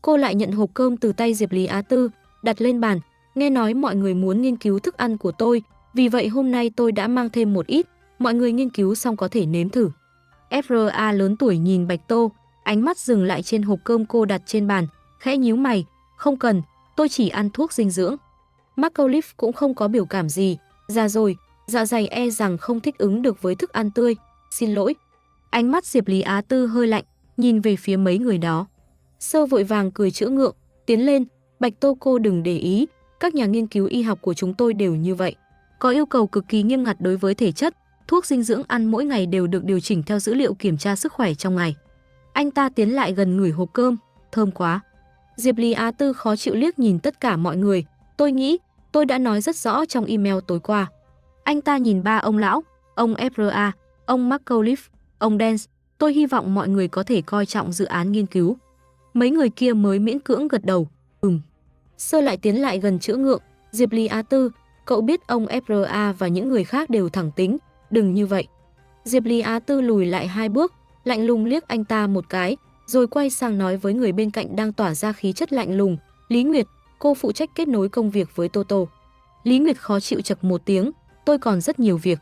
Cô lại nhận hộp cơm từ tay Diệp Lý Á Tư, đặt lên bàn, nghe nói mọi người muốn nghiên cứu thức ăn của tôi, vì vậy hôm nay tôi đã mang thêm một ít, mọi người nghiên cứu xong có thể nếm thử. FRA lớn tuổi nhìn Bạch Tô, ánh mắt dừng lại trên hộp cơm cô đặt trên bàn, khẽ nhíu mày, không cần, tôi chỉ ăn thuốc dinh dưỡng. McAuliffe cũng không có biểu cảm gì, già rồi, dạ dày e rằng không thích ứng được với thức ăn tươi, xin lỗi. Ánh mắt Diệp Lý Á Tư hơi lạnh, nhìn về phía mấy người đó. Sơ vội vàng cười chữa ngượng, tiến lên, Bạch Tô cô đừng để ý, các nhà nghiên cứu y học của chúng tôi đều như vậy. Có yêu cầu cực kỳ nghiêm ngặt đối với thể chất, thuốc dinh dưỡng ăn mỗi ngày đều được điều chỉnh theo dữ liệu kiểm tra sức khỏe trong ngày. Anh ta tiến lại gần ngửi hộp cơm, thơm quá. Diệp Lý Á Tư khó chịu liếc nhìn tất cả mọi người, tôi nghĩ, tôi đã nói rất rõ trong email tối qua. Anh ta nhìn ba ông lão, ông FRA, ông McAuliffe, ông Dance, tôi hy vọng mọi người có thể coi trọng dự án nghiên cứu. Mấy người kia mới miễn cưỡng gật đầu, Sơ lại tiến lại gần chữa ngượng, Diệp Lý Á Tư, cậu biết ông FRA và những người khác đều thẳng tính, đừng như vậy. Diệp Lý Á Tư lùi lại 2 bước, lạnh lùng liếc anh ta một cái, rồi quay sang nói với người bên cạnh đang tỏa ra khí chất lạnh lùng, Lý Nguyệt, cô phụ trách kết nối công việc với Toto. Lý Nguyệt khó chịu chậc một tiếng, tôi còn rất nhiều việc.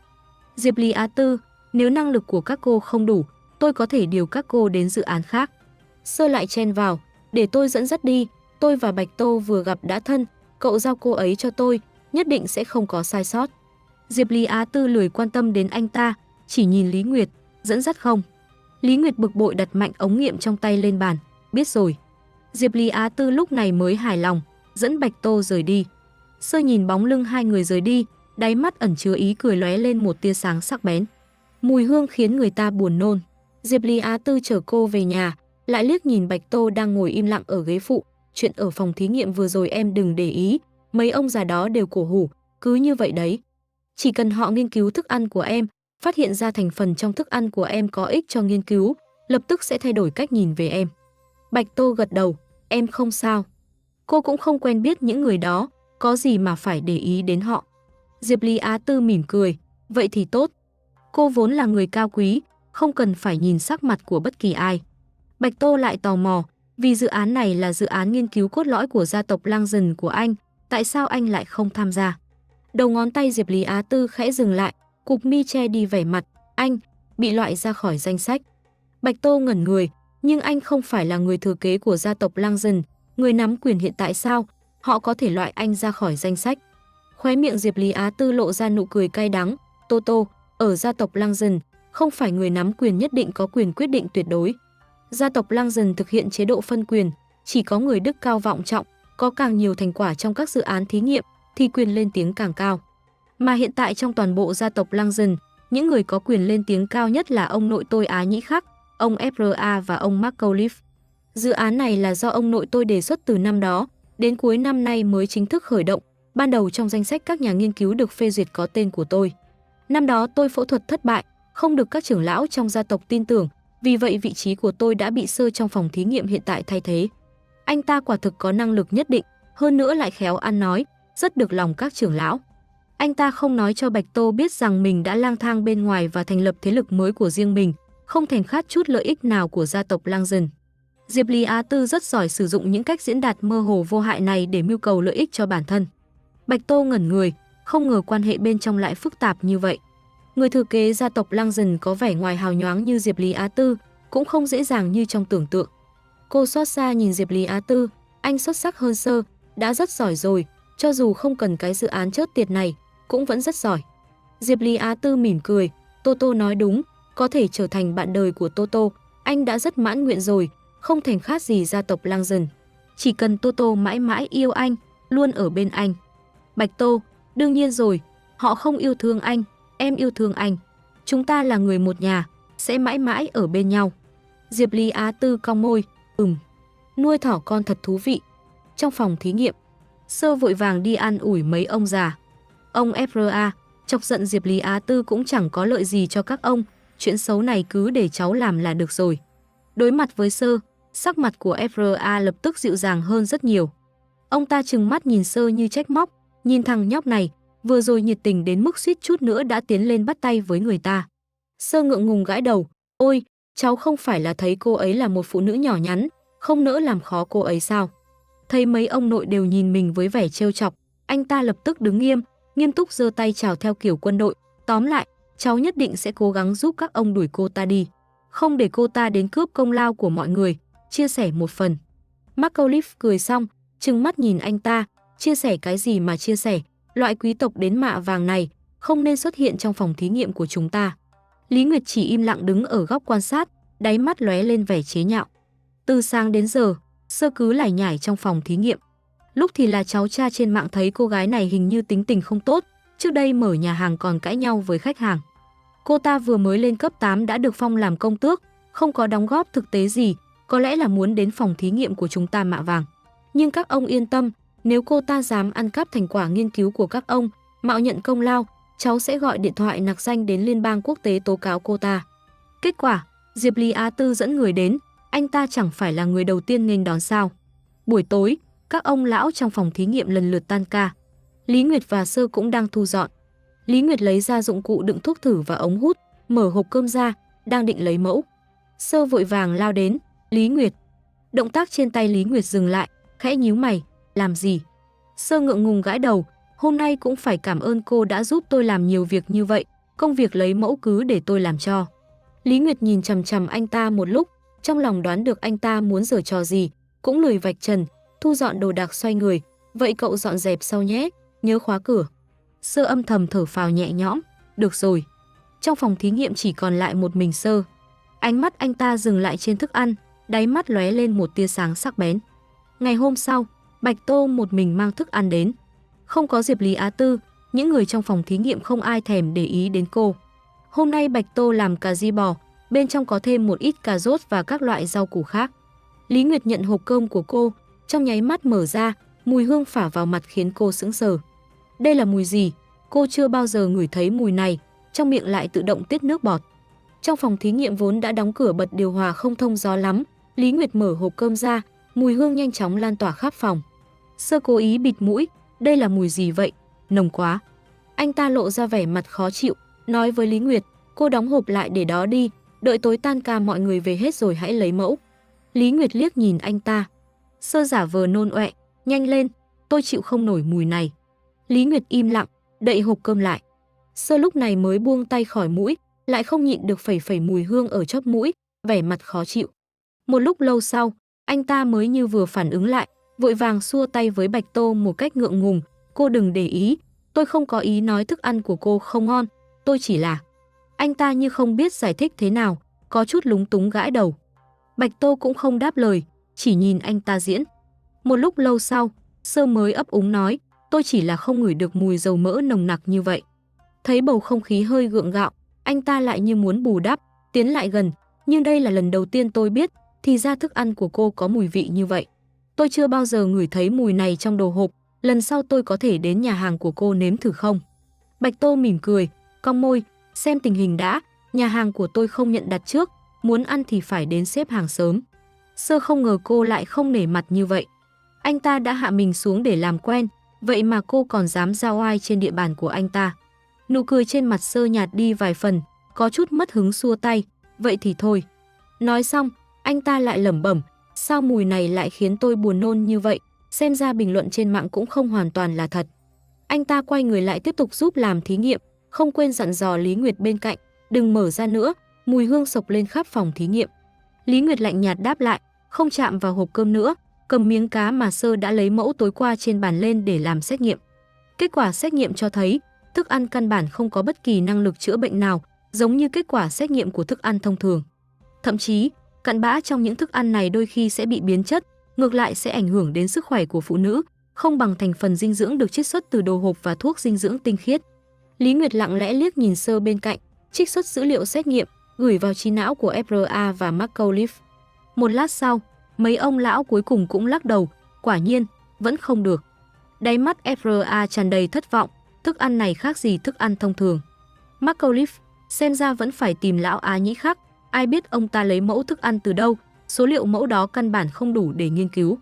Diệp Lý Á Tư, nếu năng lực của các cô không đủ, tôi có thể điều các cô đến dự án khác. Sơ lại chen vào, để tôi dẫn dắt đi, tôi và Bạch Tô vừa gặp đã thân, cậu giao cô ấy cho tôi, nhất định sẽ không có sai sót. Diệp Lý Á Tư lười quan tâm đến anh ta, chỉ nhìn Lý Nguyệt, dẫn dắt không. Lý Nguyệt bực bội đặt mạnh ống nghiệm trong tay lên bàn, biết rồi. Diệp Lý Á Tư lúc này mới hài lòng, dẫn Bạch Tô rời đi. Sơ nhìn bóng lưng hai người rời đi, đáy mắt ẩn chứa ý cười lóe lên một tia sáng sắc bén. Mùi hương khiến người ta buồn nôn. Diệp Lý Á Tư chở cô về nhà, lại liếc nhìn Bạch Tô đang ngồi im lặng ở ghế phụ. Chuyện ở phòng thí nghiệm vừa rồi em đừng để ý, mấy ông già đó đều cổ hủ, cứ như vậy đấy. Chỉ cần họ nghiên cứu thức ăn của em, phát hiện ra thành phần trong thức ăn của em có ích cho nghiên cứu, lập tức sẽ thay đổi cách nhìn về em. Bạch Tô gật đầu, em không sao. Cô cũng không quen biết những người đó, có gì mà phải để ý đến họ. Diệp Lý Á Tư mỉm cười, vậy thì tốt. Cô vốn là người cao quý, không cần phải nhìn sắc mặt của bất kỳ ai. Bạch Tô lại tò mò, vì dự án này là dự án nghiên cứu cốt lõi của gia tộc Lăng của anh, tại sao anh lại không tham gia? Đầu ngón tay Diệp Lý Á Tư khẽ dừng lại, cụp mi che đi vẻ mặt, anh bị loại ra khỏi danh sách. Bạch Tô ngẩn người, nhưng anh không phải là người thừa kế của gia tộc Lăng, người nắm quyền hiện tại sao? Họ có thể loại anh ra khỏi danh sách. Khóe miệng Diệp Lý Á Tư lộ ra nụ cười cay đắng, Toto, ở gia tộc Lăng, không phải người nắm quyền nhất định có quyền quyết định tuyệt đối. Gia tộc Lăng thực hiện chế độ phân quyền, chỉ có người đức cao vọng trọng, có càng nhiều thành quả trong các dự án thí nghiệm thì quyền lên tiếng càng cao. Mà hiện tại trong toàn bộ gia tộc Lăng, những người có quyền lên tiếng cao nhất là ông nội tôi Á Nhĩ Khắc, ông FRA và ông McAuliffe. Dự án này là do ông nội tôi đề xuất từ năm đó, đến cuối năm nay mới chính thức khởi động, ban đầu trong danh sách các nhà nghiên cứu được phê duyệt có tên của tôi. Năm đó tôi phẫu thuật thất bại, không được các trưởng lão trong gia tộc tin tưởng, vì vậy vị trí của tôi đã bị Sơ trong phòng thí nghiệm hiện tại thay thế. Anh ta quả thực có năng lực nhất định, hơn nữa lại khéo ăn nói, rất được lòng các trưởng lão. Anh ta không nói cho Bạch Tô biết rằng mình đã lang thang bên ngoài và thành lập thế lực mới của riêng mình, không thèm khát chút lợi ích nào của gia tộc Lang Dần. Diệp Lý Á Tư rất giỏi sử dụng những cách diễn đạt mơ hồ vô hại này để mưu cầu lợi ích cho bản thân. Bạch Tô ngẩn người, không ngờ quan hệ bên trong lại phức tạp như vậy. Người thừa kế gia tộc Lang Dần có vẻ ngoài hào nhoáng như Diệp Lý Á Tư, cũng không dễ dàng như trong tưởng tượng. Cô xót xa nhìn Diệp Lý Á Tư, anh xuất sắc hơn Sơ, đã rất giỏi rồi, cho dù không cần cái dự án chớt tiệt này, cũng vẫn rất giỏi. Diệp Lý Á Tư mỉm cười, Toto nói đúng, có thể trở thành bạn đời của Toto, anh đã rất mãn nguyện rồi, không thèm khát gì gia tộc Lang Dần. Chỉ cần Toto mãi mãi yêu anh, luôn ở bên anh. Bạch Tô, đương nhiên rồi, họ không yêu thương anh, em yêu thương anh. Chúng ta là người một nhà, sẽ mãi mãi ở bên nhau. Diệp Lý Á Tư cong môi, nuôi thỏ con thật thú vị. Trong phòng thí nghiệm, Sơ vội vàng đi an ủi mấy ông già. Ông FRA, chọc giận Diệp Lý Á Tư cũng chẳng có lợi gì cho các ông, chuyện xấu này cứ để cháu làm là được rồi. Đối mặt với Sơ, sắc mặt của FRA lập tức dịu dàng hơn rất nhiều. Ông ta trừng mắt nhìn Sơ như trách móc, nhìn thằng nhóc này, vừa rồi nhiệt tình đến mức suýt chút nữa đã tiến lên bắt tay với người ta. Sơ ngượng ngùng gãi đầu, ôi, cháu không phải là thấy cô ấy là một phụ nữ nhỏ nhắn, không nỡ làm khó cô ấy sao? Thấy mấy ông nội đều nhìn mình với vẻ trêu chọc, anh ta lập tức đứng nghiêm túc giơ tay chào theo kiểu quân đội. Tóm lại, cháu nhất định sẽ cố gắng giúp các ông đuổi cô ta đi, không để cô ta đến cướp công lao của mọi người, chia sẻ một phần. McAuliffe cười xong, trừng mắt nhìn anh ta, chia sẻ cái gì mà chia sẻ, loại quý tộc đến mạ vàng này không nên xuất hiện trong phòng thí nghiệm của chúng ta. Lý Nguyệt chỉ im lặng đứng ở góc quan sát, đáy mắt lóe lên vẻ chế nhạo. Từ sáng đến giờ, Sơ cứ lải nhải trong phòng thí nghiệm. Lúc thì là cháu cha trên mạng thấy cô gái này hình như tính tình không tốt, trước đây mở nhà hàng còn cãi nhau với khách hàng. Cô ta vừa mới lên cấp 8 đã được phong làm công tước, không có đóng góp thực tế gì, có lẽ là muốn đến phòng thí nghiệm của chúng ta mạ vàng. Nhưng các ông yên tâm, nếu cô ta dám ăn cắp thành quả nghiên cứu của các ông, mạo nhận công lao, cháu sẽ gọi điện thoại nặc danh đến Liên bang quốc tế tố cáo cô ta. Kết quả, Diệp Lý Á Tư dẫn người đến, anh ta chẳng phải là người đầu tiên nghênh đón sao. Buổi tối, các ông lão trong phòng thí nghiệm lần lượt tan ca. Lý Nguyệt và Sơ cũng đang thu dọn. Lý Nguyệt lấy ra dụng cụ đựng thuốc thử và ống hút, mở hộp cơm ra, đang định lấy mẫu. Sơ vội vàng lao đến, Lý Nguyệt. Động tác trên tay Lý Nguyệt dừng lại, khẽ nhíu mày, làm gì? Sơ ngượng ngùng gãi đầu, hôm nay cũng phải cảm ơn cô đã giúp tôi làm nhiều việc như vậy, công việc lấy mẫu cứ để tôi làm cho. Lý Nguyệt nhìn chằm chằm anh ta một lúc, trong lòng đoán được anh ta muốn giở trò gì, cũng lười vạch trần, thu dọn đồ đạc xoay người, vậy cậu dọn dẹp sau nhé, nhớ khóa cửa. Sơ âm thầm thở phào nhẹ nhõm, được rồi. Trong phòng thí nghiệm chỉ còn lại một mình Sơ. Ánh mắt anh ta dừng lại trên thức ăn, đáy mắt lóe lên một tia sáng sắc bén. Ngày hôm sau, Bạch Tô một mình mang thức ăn đến. Không có Diệp Lý Á Tư, những người trong phòng thí nghiệm không ai thèm để ý đến cô. Hôm nay Bạch Tô làm cà ri bò, bên trong có thêm một ít cà rốt và các loại rau củ khác. Lý Nguyệt nhận hộp cơm của cô, trong nháy mắt mở ra, mùi hương phả vào mặt khiến cô sững sờ. Đây là mùi gì? Cô chưa bao giờ ngửi thấy mùi này, trong miệng lại tự động tiết nước bọt. Trong phòng thí nghiệm vốn đã đóng cửa bật điều hòa không thông gió lắm, Lý Nguyệt mở hộp cơm ra, mùi hương nhanh chóng lan tỏa khắp phòng. Sơ cố ý bịt mũi, đây là mùi gì vậy? Nồng quá. Anh ta lộ ra vẻ mặt khó chịu, nói với Lý Nguyệt, cô đóng hộp lại để đó đi, đợi tối tan ca mọi người về hết rồi hãy lấy mẫu. Lý Nguyệt liếc nhìn anh ta. Sơ giả vờ nôn ọe, nhanh lên, tôi chịu không nổi mùi này. Lý Nguyệt im lặng, đậy hộp cơm lại. Sơ lúc này mới buông tay khỏi mũi, lại không nhịn được phẩy phẩy mùi hương ở chóp mũi, vẻ mặt khó chịu. Một lúc lâu sau, anh ta mới như vừa phản ứng lại, vội vàng xua tay với Bạch Tô một cách ngượng ngùng, cô đừng để ý, tôi không có ý nói thức ăn của cô không ngon, tôi chỉ là... Anh ta như không biết giải thích thế nào, có chút lúng túng gãi đầu. Bạch Tô cũng không đáp lời, chỉ nhìn anh ta diễn. Một lúc lâu sau, Sơ mới ấp úng nói, tôi chỉ là không ngửi được mùi dầu mỡ nồng nặc như vậy. Thấy bầu không khí hơi gượng gạo, anh ta lại như muốn bù đắp, tiến lại gần, nhưng đây là lần đầu tiên tôi biết, thì ra thức ăn của cô có mùi vị như vậy. Tôi chưa bao giờ ngửi thấy mùi này trong đồ hộp, lần sau tôi có thể đến nhà hàng của cô nếm thử không? Bạch Tô mỉm cười, cong môi, xem tình hình đã, nhà hàng của tôi không nhận đặt trước, muốn ăn thì phải đến xếp hàng sớm. Sơ không ngờ cô lại không nể mặt như vậy. Anh ta đã hạ mình xuống để làm quen, vậy mà cô còn dám ra oai trên địa bàn của anh ta. Nụ cười trên mặt Sơ nhạt đi vài phần, có chút mất hứng xua tay, vậy thì thôi. Nói xong, anh ta lại lẩm bẩm, sao mùi này lại khiến tôi buồn nôn như vậy, xem ra bình luận trên mạng cũng không hoàn toàn là thật. Anh ta quay người lại tiếp tục giúp làm thí nghiệm, không quên dặn dò Lý Nguyệt bên cạnh, đừng mở ra nữa, mùi hương sộc lên khắp phòng thí nghiệm. Lý Nguyệt lạnh nhạt đáp lại, không chạm vào hộp cơm nữa, cầm miếng cá mà Sơ đã lấy mẫu tối qua trên bàn lên để làm xét nghiệm. Kết quả xét nghiệm cho thấy, thức ăn căn bản không có bất kỳ năng lực chữa bệnh nào, giống như kết quả xét nghiệm của thức ăn thông thường. Thậm chí, cặn bã trong những thức ăn này đôi khi sẽ bị biến chất, ngược lại sẽ ảnh hưởng đến sức khỏe của phụ nữ, không bằng thành phần dinh dưỡng được chiết xuất từ đồ hộp và thuốc dinh dưỡng tinh khiết. Lý Nguyệt lặng lẽ liếc nhìn Sơ bên cạnh, trích xuất dữ liệu xét nghiệm, gửi vào trí não của FRA và McAuliffe. Một lát sau, mấy ông lão cuối cùng cũng lắc đầu, quả nhiên, vẫn không được. Đáy mắt FRA tràn đầy thất vọng, thức ăn này khác gì thức ăn thông thường. McAuliffe, xem ra vẫn phải tìm lão Á Nhĩ khác, ai biết ông ta lấy mẫu thức ăn từ đâu, số liệu mẫu đó căn bản không đủ để nghiên cứu.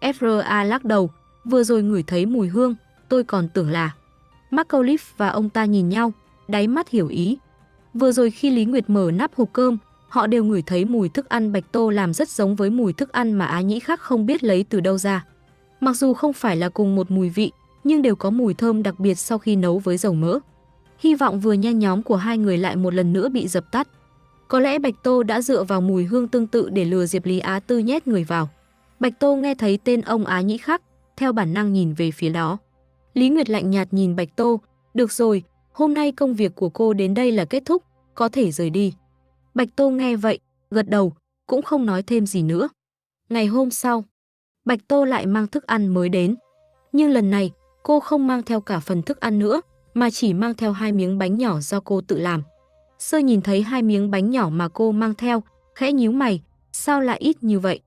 FRA lắc đầu, vừa rồi ngửi thấy mùi hương, tôi còn tưởng là... McAuliffe và ông ta nhìn nhau, đáy mắt hiểu ý. Vừa rồi khi Lý Nguyệt mở nắp hộp cơm, họ đều ngửi thấy mùi thức ăn Bạch Tô làm rất giống với mùi thức ăn mà Á Nhĩ khác không biết lấy từ đâu ra. Mặc dù không phải là cùng một mùi vị, nhưng đều có mùi thơm đặc biệt sau khi nấu với dầu mỡ. Hy vọng vừa nhen nhóm của hai người lại một lần nữa bị dập tắt. Có lẽ Bạch Tô đã dựa vào mùi hương tương tự để lừa Diệp Lý Á Tư nhét người vào. Bạch Tô nghe thấy tên ông Á Nhĩ khác, theo bản năng nhìn về phía đó. Lý Nguyệt lạnh nhạt nhìn Bạch Tô, được rồi, hôm nay công việc của cô đến đây là kết thúc, có thể rời đi. Bạch Tô nghe vậy, gật đầu, cũng không nói thêm gì nữa. Ngày hôm sau, Bạch Tô lại mang thức ăn mới đến. Nhưng lần này, cô không mang theo cả phần thức ăn nữa, mà chỉ mang theo 2 miếng bánh nhỏ do cô tự làm. Sơ nhìn thấy 2 miếng bánh nhỏ mà cô mang theo, khẽ nhíu mày, sao lại ít như vậy?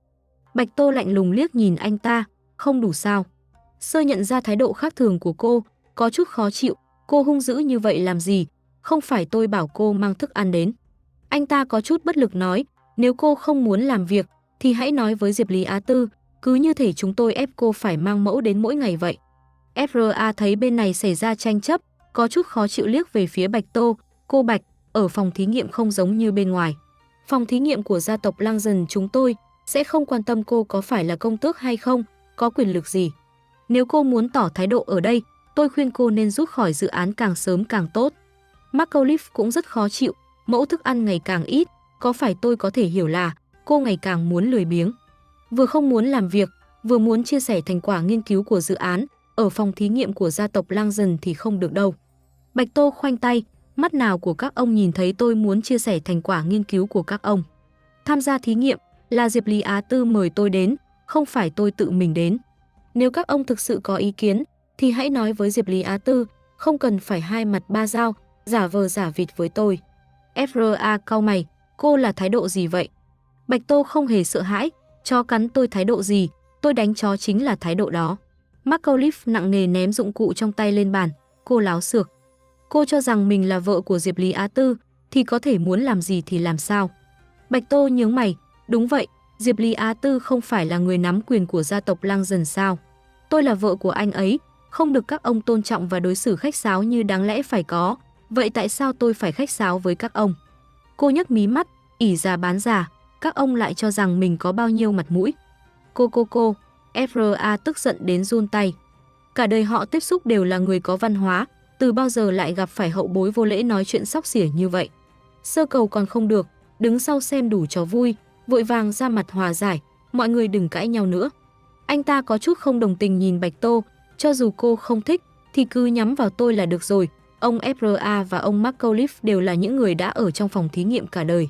Bạch Tô lạnh lùng liếc nhìn anh ta, không đủ sao? Sơ nhận ra thái độ khác thường của cô, có chút khó chịu, cô hung dữ như vậy làm gì? Không phải tôi bảo cô mang thức ăn đến. Anh ta có chút bất lực nói, nếu cô không muốn làm việc, thì hãy nói với Diệp Lý Á Tư, cứ như thể chúng tôi ép cô phải mang mẫu đến mỗi ngày vậy. FRA thấy bên này xảy ra tranh chấp, có chút khó chịu liếc về phía Bạch Tô, cô Bạch, ở phòng thí nghiệm không giống như bên ngoài. Phòng thí nghiệm của gia tộc Langdon chúng tôi sẽ không quan tâm cô có phải là công tước hay không, có quyền lực gì. Nếu cô muốn tỏ thái độ ở đây, tôi khuyên cô nên rút khỏi dự án càng sớm càng tốt. McAuliffe cũng rất khó chịu, mẫu thức ăn ngày càng ít, có phải tôi có thể hiểu là cô ngày càng muốn lười biếng. Vừa không muốn làm việc, vừa muốn chia sẻ thành quả nghiên cứu của dự án, ở phòng thí nghiệm của gia tộc Langdon thì không được đâu. Bạch Tô khoanh tay, mắt nào của các ông nhìn thấy tôi muốn chia sẻ thành quả nghiên cứu của các ông. Tham gia thí nghiệm là Diệp Lý Á Tư mời tôi đến, không phải tôi tự mình đến. Nếu các ông thực sự có ý kiến, thì hãy nói với Diệp Lý Á Tư, không cần phải hai mặt ba dao, giả vờ giả vịt với tôi. FRA cau mày, cô là thái độ gì vậy? Bạch Tô không hề sợ hãi, chó cắn tôi thái độ gì, tôi đánh chó chính là thái độ đó. McAuliffe nặng nề ném dụng cụ trong tay lên bàn, cô láo xược. Cô cho rằng mình là vợ của Diệp Lý Á Tư, thì có thể muốn làm gì thì làm sao. Bạch Tô nhướng mày, đúng vậy, Diệp Lý Á Tư không phải là người nắm quyền của gia tộc Langdon sao? Tôi là vợ của anh ấy, không được các ông tôn trọng và đối xử khách sáo như đáng lẽ phải có, vậy tại sao tôi phải khách sáo với các ông? Cô nhấc mí mắt, ỷ già bán già, các ông lại cho rằng mình có bao nhiêu mặt mũi. Cô, FRA tức giận đến run tay. Cả đời họ tiếp xúc đều là người có văn hóa, từ bao giờ lại gặp phải hậu bối vô lễ nói chuyện xóc xỉa như vậy. Sơ Cầu còn không được, đứng sau xem đủ trò vui, vội vàng ra mặt hòa giải, mọi người đừng cãi nhau nữa. Anh ta có chút không đồng tình nhìn Bạch Tô, cho dù cô không thích thì cứ nhắm vào tôi là được rồi. Ông FRA và ông McAuliffe đều là những người đã ở trong phòng thí nghiệm cả đời.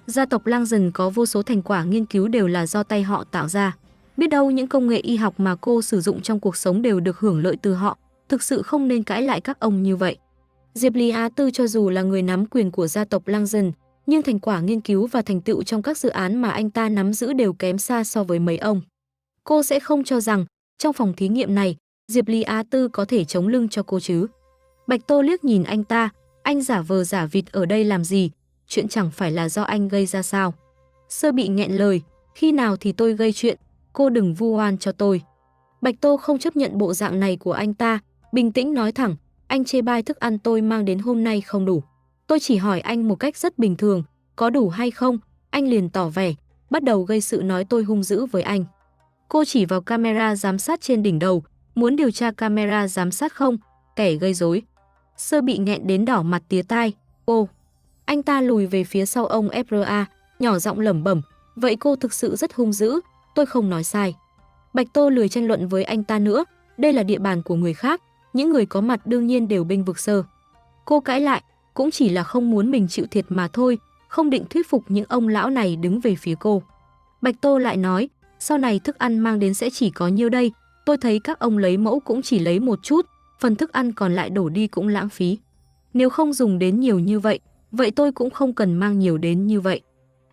Gia tộc Langdon có vô số thành quả nghiên cứu đều là do tay họ tạo ra. Biết đâu những công nghệ y học mà cô sử dụng trong cuộc sống đều được hưởng lợi từ họ, thực sự không nên cãi lại các ông như vậy. Diệp Lý Á Tư cho dù là người nắm quyền của gia tộc Langdon, nhưng thành quả nghiên cứu và thành tựu trong các dự án mà anh ta nắm giữ đều kém xa so với mấy ông. Cô sẽ không cho rằng, trong phòng thí nghiệm này, Diệp Lý Á Tư có thể chống lưng cho cô chứ. Bạch Tô liếc nhìn anh ta, anh giả vờ giả vịt ở đây làm gì, chuyện chẳng phải là do anh gây ra sao. Sơ bị nghẹn lời, khi nào thì tôi gây chuyện, cô đừng vu oan cho tôi. Bạch Tô không chấp nhận bộ dạng này của anh ta, bình tĩnh nói thẳng, anh chê bai thức ăn tôi mang đến hôm nay không đủ. Tôi chỉ hỏi anh một cách rất bình thường, có đủ hay không, anh liền tỏ vẻ, bắt đầu gây sự nói tôi hung dữ với anh. Cô chỉ vào camera giám sát trên đỉnh đầu, muốn điều tra camera giám sát không, kẻ gây rối. Sơ bị nghẹn đến đỏ mặt tía tai, cô. Anh ta lùi về phía sau ông FRA, nhỏ giọng lẩm bẩm, vậy cô thực sự rất hung dữ, tôi không nói sai. Bạch Tô lười tranh luận với anh ta nữa, đây là địa bàn của người khác, những người có mặt đương nhiên đều bênh vực Sơ. Cô cãi lại, cũng chỉ là không muốn mình chịu thiệt mà thôi, không định thuyết phục những ông lão này đứng về phía cô. Bạch Tô lại nói, sau này thức ăn mang đến sẽ chỉ có nhiêu đây, tôi thấy các ông lấy mẫu cũng chỉ lấy một chút, phần thức ăn còn lại đổ đi cũng lãng phí. Nếu không dùng đến nhiều như vậy, vậy tôi cũng không cần mang nhiều đến như vậy.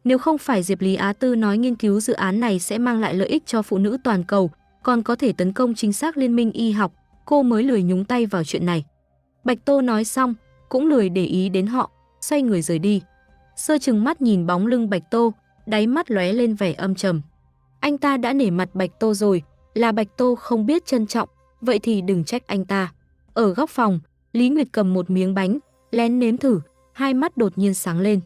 Nếu không phải Diệp Lý Á Tư nói nghiên cứu dự án này sẽ mang lại lợi ích cho phụ nữ toàn cầu, còn có thể tấn công chính xác liên minh y học, cô mới lười nhúng tay vào chuyện này. Bạch Tô nói xong, cũng lười để ý đến họ, xoay người rời đi. Sơ trừng mắt nhìn bóng lưng Bạch Tô, đáy mắt lóe lên vẻ âm trầm. Anh ta đã nể mặt Bạch Tô rồi, là Bạch Tô không biết trân trọng, vậy thì đừng trách anh ta. Ở góc phòng, Lý Nguyệt cầm một miếng bánh, lén nếm thử, hai mắt đột nhiên sáng lên.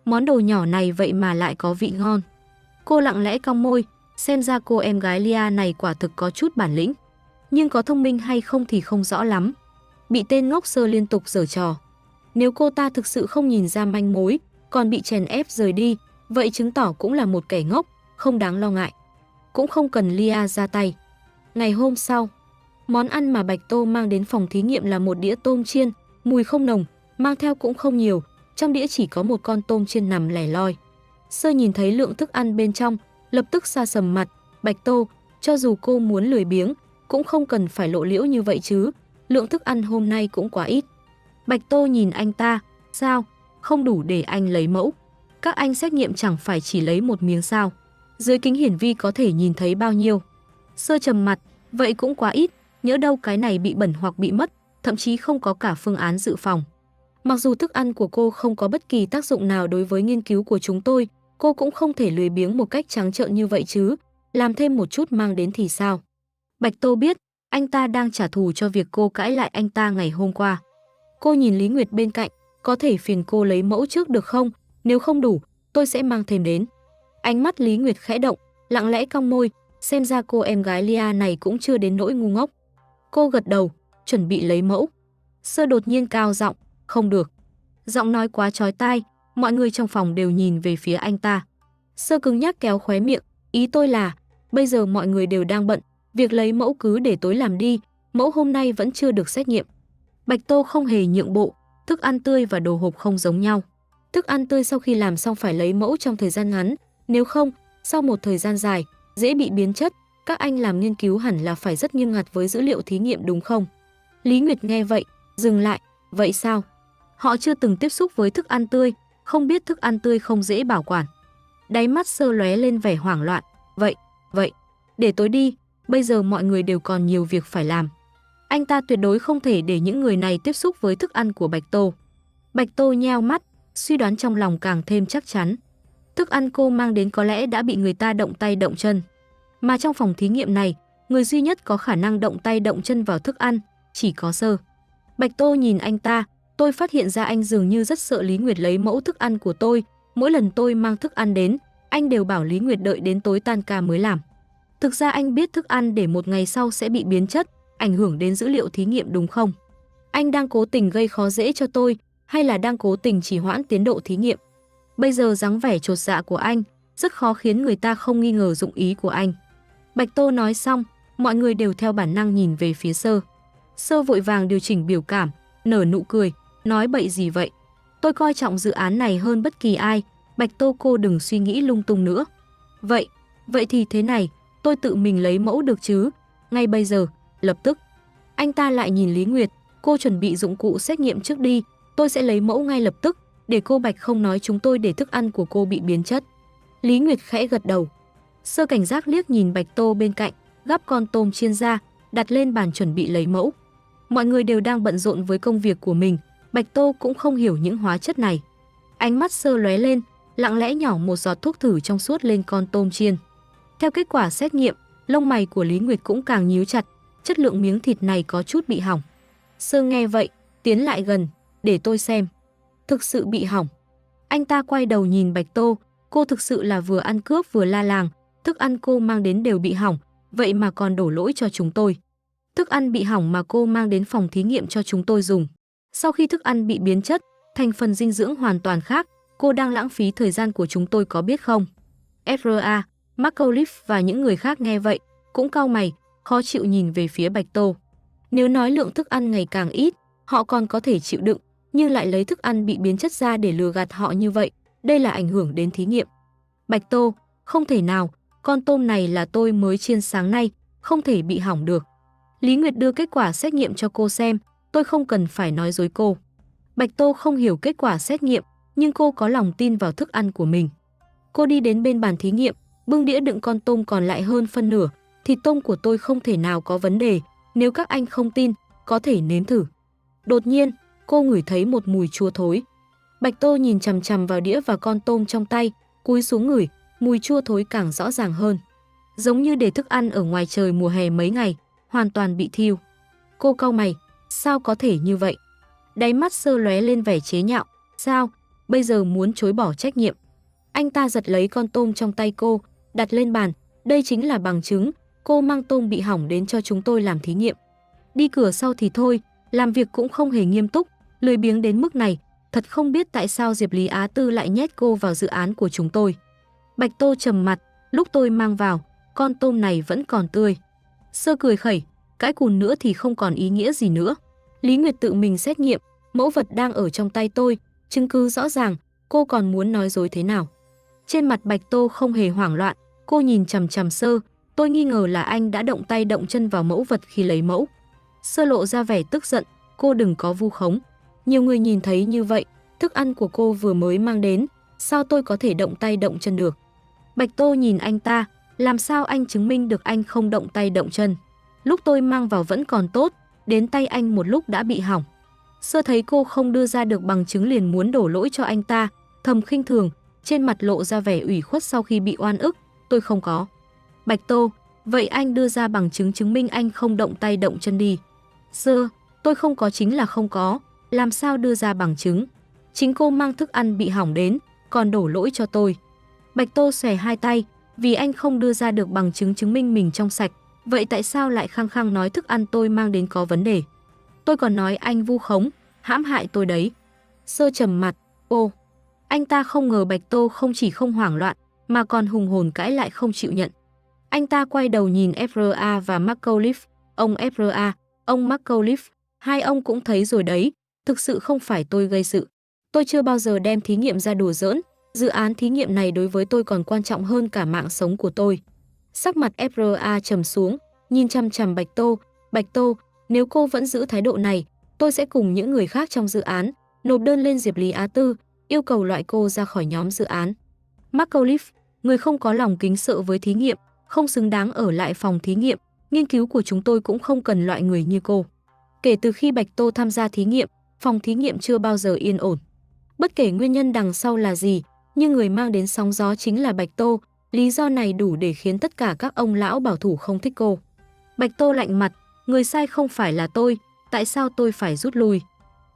Món đồ nhỏ này vậy mà lại có vị ngon. Cô lặng lẽ cong môi, xem ra cô em gái Lia này quả thực có chút bản lĩnh. Nhưng có thông minh hay không thì không rõ lắm. Bị tên ngốc Sơ liên tục giở trò. Nếu cô ta thực sự không nhìn ra manh mối, còn bị chèn ép rời đi, vậy chứng tỏ cũng là một kẻ ngốc, không đáng lo ngại. Cũng không cần Lia ra tay. Ngày hôm sau, món ăn mà Bạch Tô mang đến phòng thí nghiệm là một đĩa tôm chiên, mùi không nồng, mang theo cũng không nhiều, trong đĩa chỉ có một con tôm chiên nằm lẻ loi. Sơ nhìn thấy lượng thức ăn bên trong, lập tức sa sầm mặt, Bạch Tô, cho dù cô muốn lười biếng, cũng không cần phải lộ liễu như vậy chứ, lượng thức ăn hôm nay cũng quá ít. Bạch Tô nhìn anh ta, sao, không đủ để anh lấy mẫu. Các anh xét nghiệm chẳng phải chỉ lấy một miếng sao, dưới kính hiển vi có thể nhìn thấy bao nhiêu. Sơ trầm mặt, vậy cũng quá ít, nhỡ đâu cái này bị bẩn hoặc bị mất, thậm chí không có cả phương án dự phòng. Mặc dù thức ăn của cô không có bất kỳ tác dụng nào đối với nghiên cứu của chúng tôi, cô cũng không thể lười biếng một cách trắng trợn như vậy chứ, làm thêm một chút mang đến thì sao. Bạch Tô biết, anh ta đang trả thù cho việc cô cãi lại anh ta ngày hôm qua. Cô nhìn Lý Nguyệt bên cạnh, có thể phiền cô lấy mẫu trước được không, nếu không đủ, tôi sẽ mang thêm đến. Ánh mắt Lý Nguyệt khẽ động, lặng lẽ cong môi, xem ra cô em gái Lia này cũng chưa đến nỗi ngu ngốc. Cô gật đầu, chuẩn bị lấy mẫu. Sơ đột nhiên cao giọng, không được. Giọng nói quá chói tai, mọi người trong phòng đều nhìn về phía anh ta. Sơ cứng nhắc kéo khóe miệng, ý tôi là, bây giờ mọi người đều đang bận, việc lấy mẫu cứ để tối làm đi, mẫu hôm nay vẫn chưa được xét nghiệm. Bạch Tô không hề nhượng bộ, thức ăn tươi và đồ hộp không giống nhau. Thức ăn tươi sau khi làm xong phải lấy mẫu trong thời gian ngắn, nếu không, sau một thời gian dài, dễ bị biến chất, các anh làm nghiên cứu hẳn là phải rất nghiêm ngặt với dữ liệu thí nghiệm đúng không? Lý Nguyệt nghe vậy, dừng lại, vậy sao? Họ chưa từng tiếp xúc với thức ăn tươi, không biết thức ăn tươi không dễ bảo quản. Đáy mắt Sơ lóe lên vẻ hoảng loạn, vậy, để tối đi, bây giờ mọi người đều còn nhiều việc phải làm. Anh ta tuyệt đối không thể để những người này tiếp xúc với thức ăn của Bạch Tô. Bạch Tô nheo mắt, suy đoán trong lòng càng thêm chắc chắn. Thức ăn cô mang đến có lẽ đã bị người ta động tay động chân. Mà trong phòng thí nghiệm này, người duy nhất có khả năng động tay động chân vào thức ăn, chỉ có Sơ. Bạch Tô nhìn anh ta, tôi phát hiện ra anh dường như rất sợ Lý Nguyệt lấy mẫu thức ăn của tôi. Mỗi lần tôi mang thức ăn đến, anh đều bảo Lý Nguyệt đợi đến tối tan ca mới làm. Thực ra anh biết thức ăn để một ngày sau sẽ bị biến chất, ảnh hưởng đến dữ liệu thí nghiệm đúng không? Anh đang cố tình gây khó dễ cho tôi, hay là đang cố tình trì hoãn tiến độ thí nghiệm? Bây giờ dáng vẻ chột dạ của anh, rất khó khiến người ta không nghi ngờ dụng ý của anh. Bạch Tô nói xong, mọi người đều theo bản năng nhìn về phía Sơ. Sơ vội vàng điều chỉnh biểu cảm, nở nụ cười, nói bậy gì vậy? Tôi coi trọng dự án này hơn bất kỳ ai, Bạch Tô cô đừng suy nghĩ lung tung nữa. Vậy thì thế này, tôi tự mình lấy mẫu được chứ? Ngay bây giờ, lập tức. Anh ta lại nhìn Lý Nguyệt, cô chuẩn bị dụng cụ xét nghiệm trước đi, tôi sẽ lấy mẫu ngay lập tức, để cô Bạch không nói chúng tôi để thức ăn của cô bị biến chất. Lý Nguyệt khẽ gật đầu. Sơ cảnh giác liếc nhìn Bạch Tô bên cạnh, gắp con tôm chiên ra, đặt lên bàn chuẩn bị lấy mẫu. Mọi người đều đang bận rộn với công việc của mình, Bạch Tô cũng không hiểu những hóa chất này. Ánh mắt Sơ lóe lên, lặng lẽ nhỏ một giọt thuốc thử trong suốt lên con tôm chiên. Theo kết quả xét nghiệm, Lông mày của Lý Nguyệt cũng càng nhíu chặt, chất lượng miếng thịt này có chút bị hỏng. Sơ nghe vậy, tiến lại gần, để tôi xem. Thực sự bị hỏng. Anh ta quay đầu nhìn Bạch Tô, cô thực sự là vừa ăn cướp vừa la làng, thức ăn cô mang đến đều bị hỏng, vậy mà còn đổ lỗi cho chúng tôi. Thức ăn bị hỏng mà cô mang đến phòng thí nghiệm cho chúng tôi dùng. Sau khi thức ăn bị biến chất, thành phần dinh dưỡng hoàn toàn khác, cô đang lãng phí thời gian của chúng tôi có biết không? FRA, McAuliffe và những người khác nghe vậy, cũng cau mày, khó chịu nhìn về phía Bạch Tô. Nếu nói lượng thức ăn ngày càng ít, họ còn có thể chịu đựng, nhưng lại lấy thức ăn bị biến chất ra để lừa gạt họ như vậy, đây là ảnh hưởng đến thí nghiệm. Bạch Tô, không thể nào, con tôm này là tôi mới chiên sáng nay, không thể bị hỏng được. Lý Nguyệt đưa kết quả xét nghiệm cho cô xem, tôi không cần phải nói dối cô. Bạch Tô không hiểu kết quả xét nghiệm, nhưng cô có lòng tin vào thức ăn của mình. Cô đi đến bên bàn thí nghiệm, bưng đĩa đựng con tôm còn lại hơn phân nửa, thịt tôm của tôi không thể nào có vấn đề, nếu các anh không tin, có thể nếm thử. Đột nhiên, cô ngửi thấy một mùi chua thối. Bạch Tô nhìn chằm chằm vào đĩa và con tôm trong tay, cúi xuống ngửi, mùi chua thối càng rõ ràng hơn. Giống như để thức ăn ở ngoài trời mùa hè mấy ngày, hoàn toàn bị thiêu. Cô cau mày, sao có thể như vậy? Đáy mắt Sơ lóe lên vẻ chế nhạo, sao, bây giờ muốn chối bỏ trách nhiệm. Anh ta giật lấy con tôm trong tay cô, đặt lên bàn, đây chính là bằng chứng, cô mang tôm bị hỏng đến cho chúng tôi làm thí nghiệm. Đi cửa sau thì thôi, làm việc cũng không hề nghiêm túc, lười biếng đến mức này, thật không biết tại sao Diệp Lý Á Tư lại nhét cô vào dự án của chúng tôi. Bạch Tô trầm mặt, lúc tôi mang vào, con tôm này vẫn còn tươi. Sơ cười khẩy, cãi cùn nữa thì không còn ý nghĩa gì nữa. Lý Nguyệt tự mình xét nghiệm, mẫu vật đang ở trong tay tôi, chứng cứ rõ ràng, cô còn muốn nói dối thế nào? Trên mặt Bạch Tô không hề hoảng loạn, cô nhìn chằm chằm Sơ, tôi nghi ngờ là anh đã động tay động chân vào mẫu vật khi lấy mẫu. Sơ lộ ra vẻ tức giận, cô đừng có vu khống. Nhiều người nhìn thấy như vậy, thức ăn của cô vừa mới mang đến, sao tôi có thể động tay động chân được? Bạch Tô nhìn anh ta, làm sao anh chứng minh được anh không động tay động chân? Lúc tôi mang vào vẫn còn tốt, đến tay anh một lúc đã bị hỏng. Sơ thấy cô không đưa ra được bằng chứng liền muốn đổ lỗi cho anh ta, thầm khinh thường, trên mặt lộ ra vẻ ủy khuất sau khi bị oan ức, tôi không có. Bạch Tô, vậy anh đưa ra bằng chứng chứng minh anh không động tay động chân đi. Sơ, tôi không có chính là không có, làm sao đưa ra bằng chứng? Chính cô mang thức ăn bị hỏng đến, còn đổ lỗi cho tôi. Bạch Tô xòe hai tay, vì anh không đưa ra được bằng chứng chứng minh mình trong sạch, vậy tại sao lại khăng khăng nói thức ăn tôi mang đến có vấn đề? Tôi còn nói anh vu khống, hãm hại tôi đấy. Sơ trầm mặt, ô. Anh ta không ngờ Bạch Tô không chỉ không hoảng loạn, mà còn hùng hồn cãi lại không chịu nhận. Anh ta quay đầu nhìn FRA và McAuliffe, ông FRA, ông McAuliffe, hai ông cũng thấy rồi đấy, thực sự không phải tôi gây sự. Tôi chưa bao giờ đem thí nghiệm ra đùa giỡn, dự án thí nghiệm này đối với tôi còn quan trọng hơn cả mạng sống của tôi. Sắc mặt FRA trầm xuống, nhìn chằm chằm Bạch Tô, nếu cô vẫn giữ thái độ này, tôi sẽ cùng những người khác trong dự án nộp đơn lên Diệp Lý Á Tư, yêu cầu loại cô ra khỏi nhóm dự án. McAuliffe, người không có lòng kính sợ với thí nghiệm, không xứng đáng ở lại phòng thí nghiệm, nghiên cứu của chúng tôi cũng không cần loại người như cô. Kể từ khi Bạch Tô tham gia thí nghiệm, phòng thí nghiệm chưa bao giờ yên ổn. Bất kể nguyên nhân đằng sau là gì, nhưng người mang đến sóng gió chính là Bạch Tô, lý do này đủ để khiến tất cả các ông lão bảo thủ không thích cô. Bạch Tô lạnh mặt, người sai không phải là tôi, tại sao tôi phải rút lui?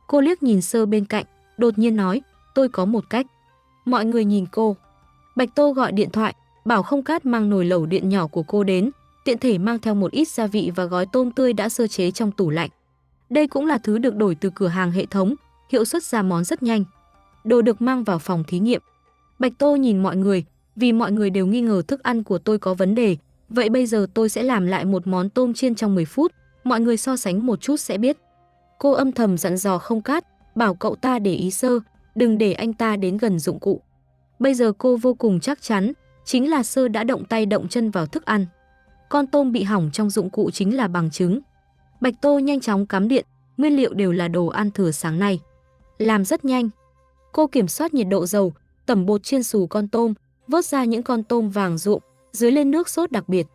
Cô liếc nhìn Sơ bên cạnh, đột nhiên nói, tôi có một cách. Mọi người nhìn cô. Bạch Tô gọi điện thoại, bảo Không Cát mang nồi lẩu điện nhỏ của cô đến, tiện thể mang theo một ít gia vị và gói tôm tươi đã sơ chế trong tủ lạnh. Đây cũng là thứ được đổi từ cửa hàng hệ thống, hiệu suất ra món rất nhanh. Đồ được mang vào phòng thí nghiệm. Bạch Tô nhìn mọi người, vì mọi người đều nghi ngờ thức ăn của tôi có vấn đề, vậy bây giờ tôi sẽ làm lại một món tôm chiên trong 10 phút, mọi người so sánh một chút sẽ biết. Cô âm thầm dặn dò Không Cát, bảo cậu ta để ý Sơ, đừng để anh ta đến gần dụng cụ. Bây giờ cô vô cùng chắc chắn, chính là Sơ đã động tay động chân vào thức ăn. Con tôm bị hỏng trong dụng cụ chính là bằng chứng. Bạch Tô nhanh chóng cắm điện, nguyên liệu đều là đồ ăn thừa sáng nay. Làm rất nhanh. Cô kiểm soát nhiệt độ dầu, tẩm bột chiên xù con tôm, vớt ra những con tôm vàng ruộm, dưới lên nước sốt đặc biệt.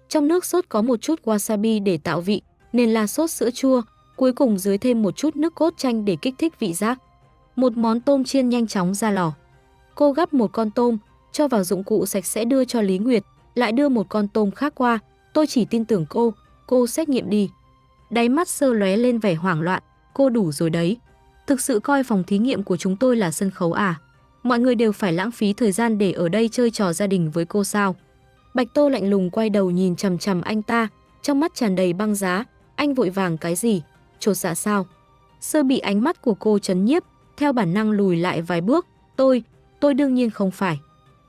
Trong nước sốt có một chút wasabi để tạo vị, nên là sốt sữa chua, cuối cùng dưới thêm một chút nước cốt chanh để kích thích vị giác. Một món tôm chiên nhanh chóng ra lò. Cô gắp một con tôm, cho vào dụng cụ sạch sẽ đưa cho Lý Nguyệt, lại đưa một con tôm khác qua, Tôi chỉ tin tưởng cô xét nghiệm đi. Đáy mắt Sơ lóe lên vẻ hoảng loạn, cô đủ rồi đấy. Thực sự coi phòng thí nghiệm của chúng tôi là sân khấu à? Mọi người đều phải lãng phí thời gian để ở đây chơi trò gia đình với cô sao? Bạch Tô lạnh lùng quay đầu nhìn chằm chằm anh ta, trong mắt tràn đầy băng giá. Anh vội vàng cái gì? Chột dạ sao? Sơ bị ánh mắt của cô chấn nhiếp, theo bản năng lùi lại vài bước. Tôi đương nhiên không phải.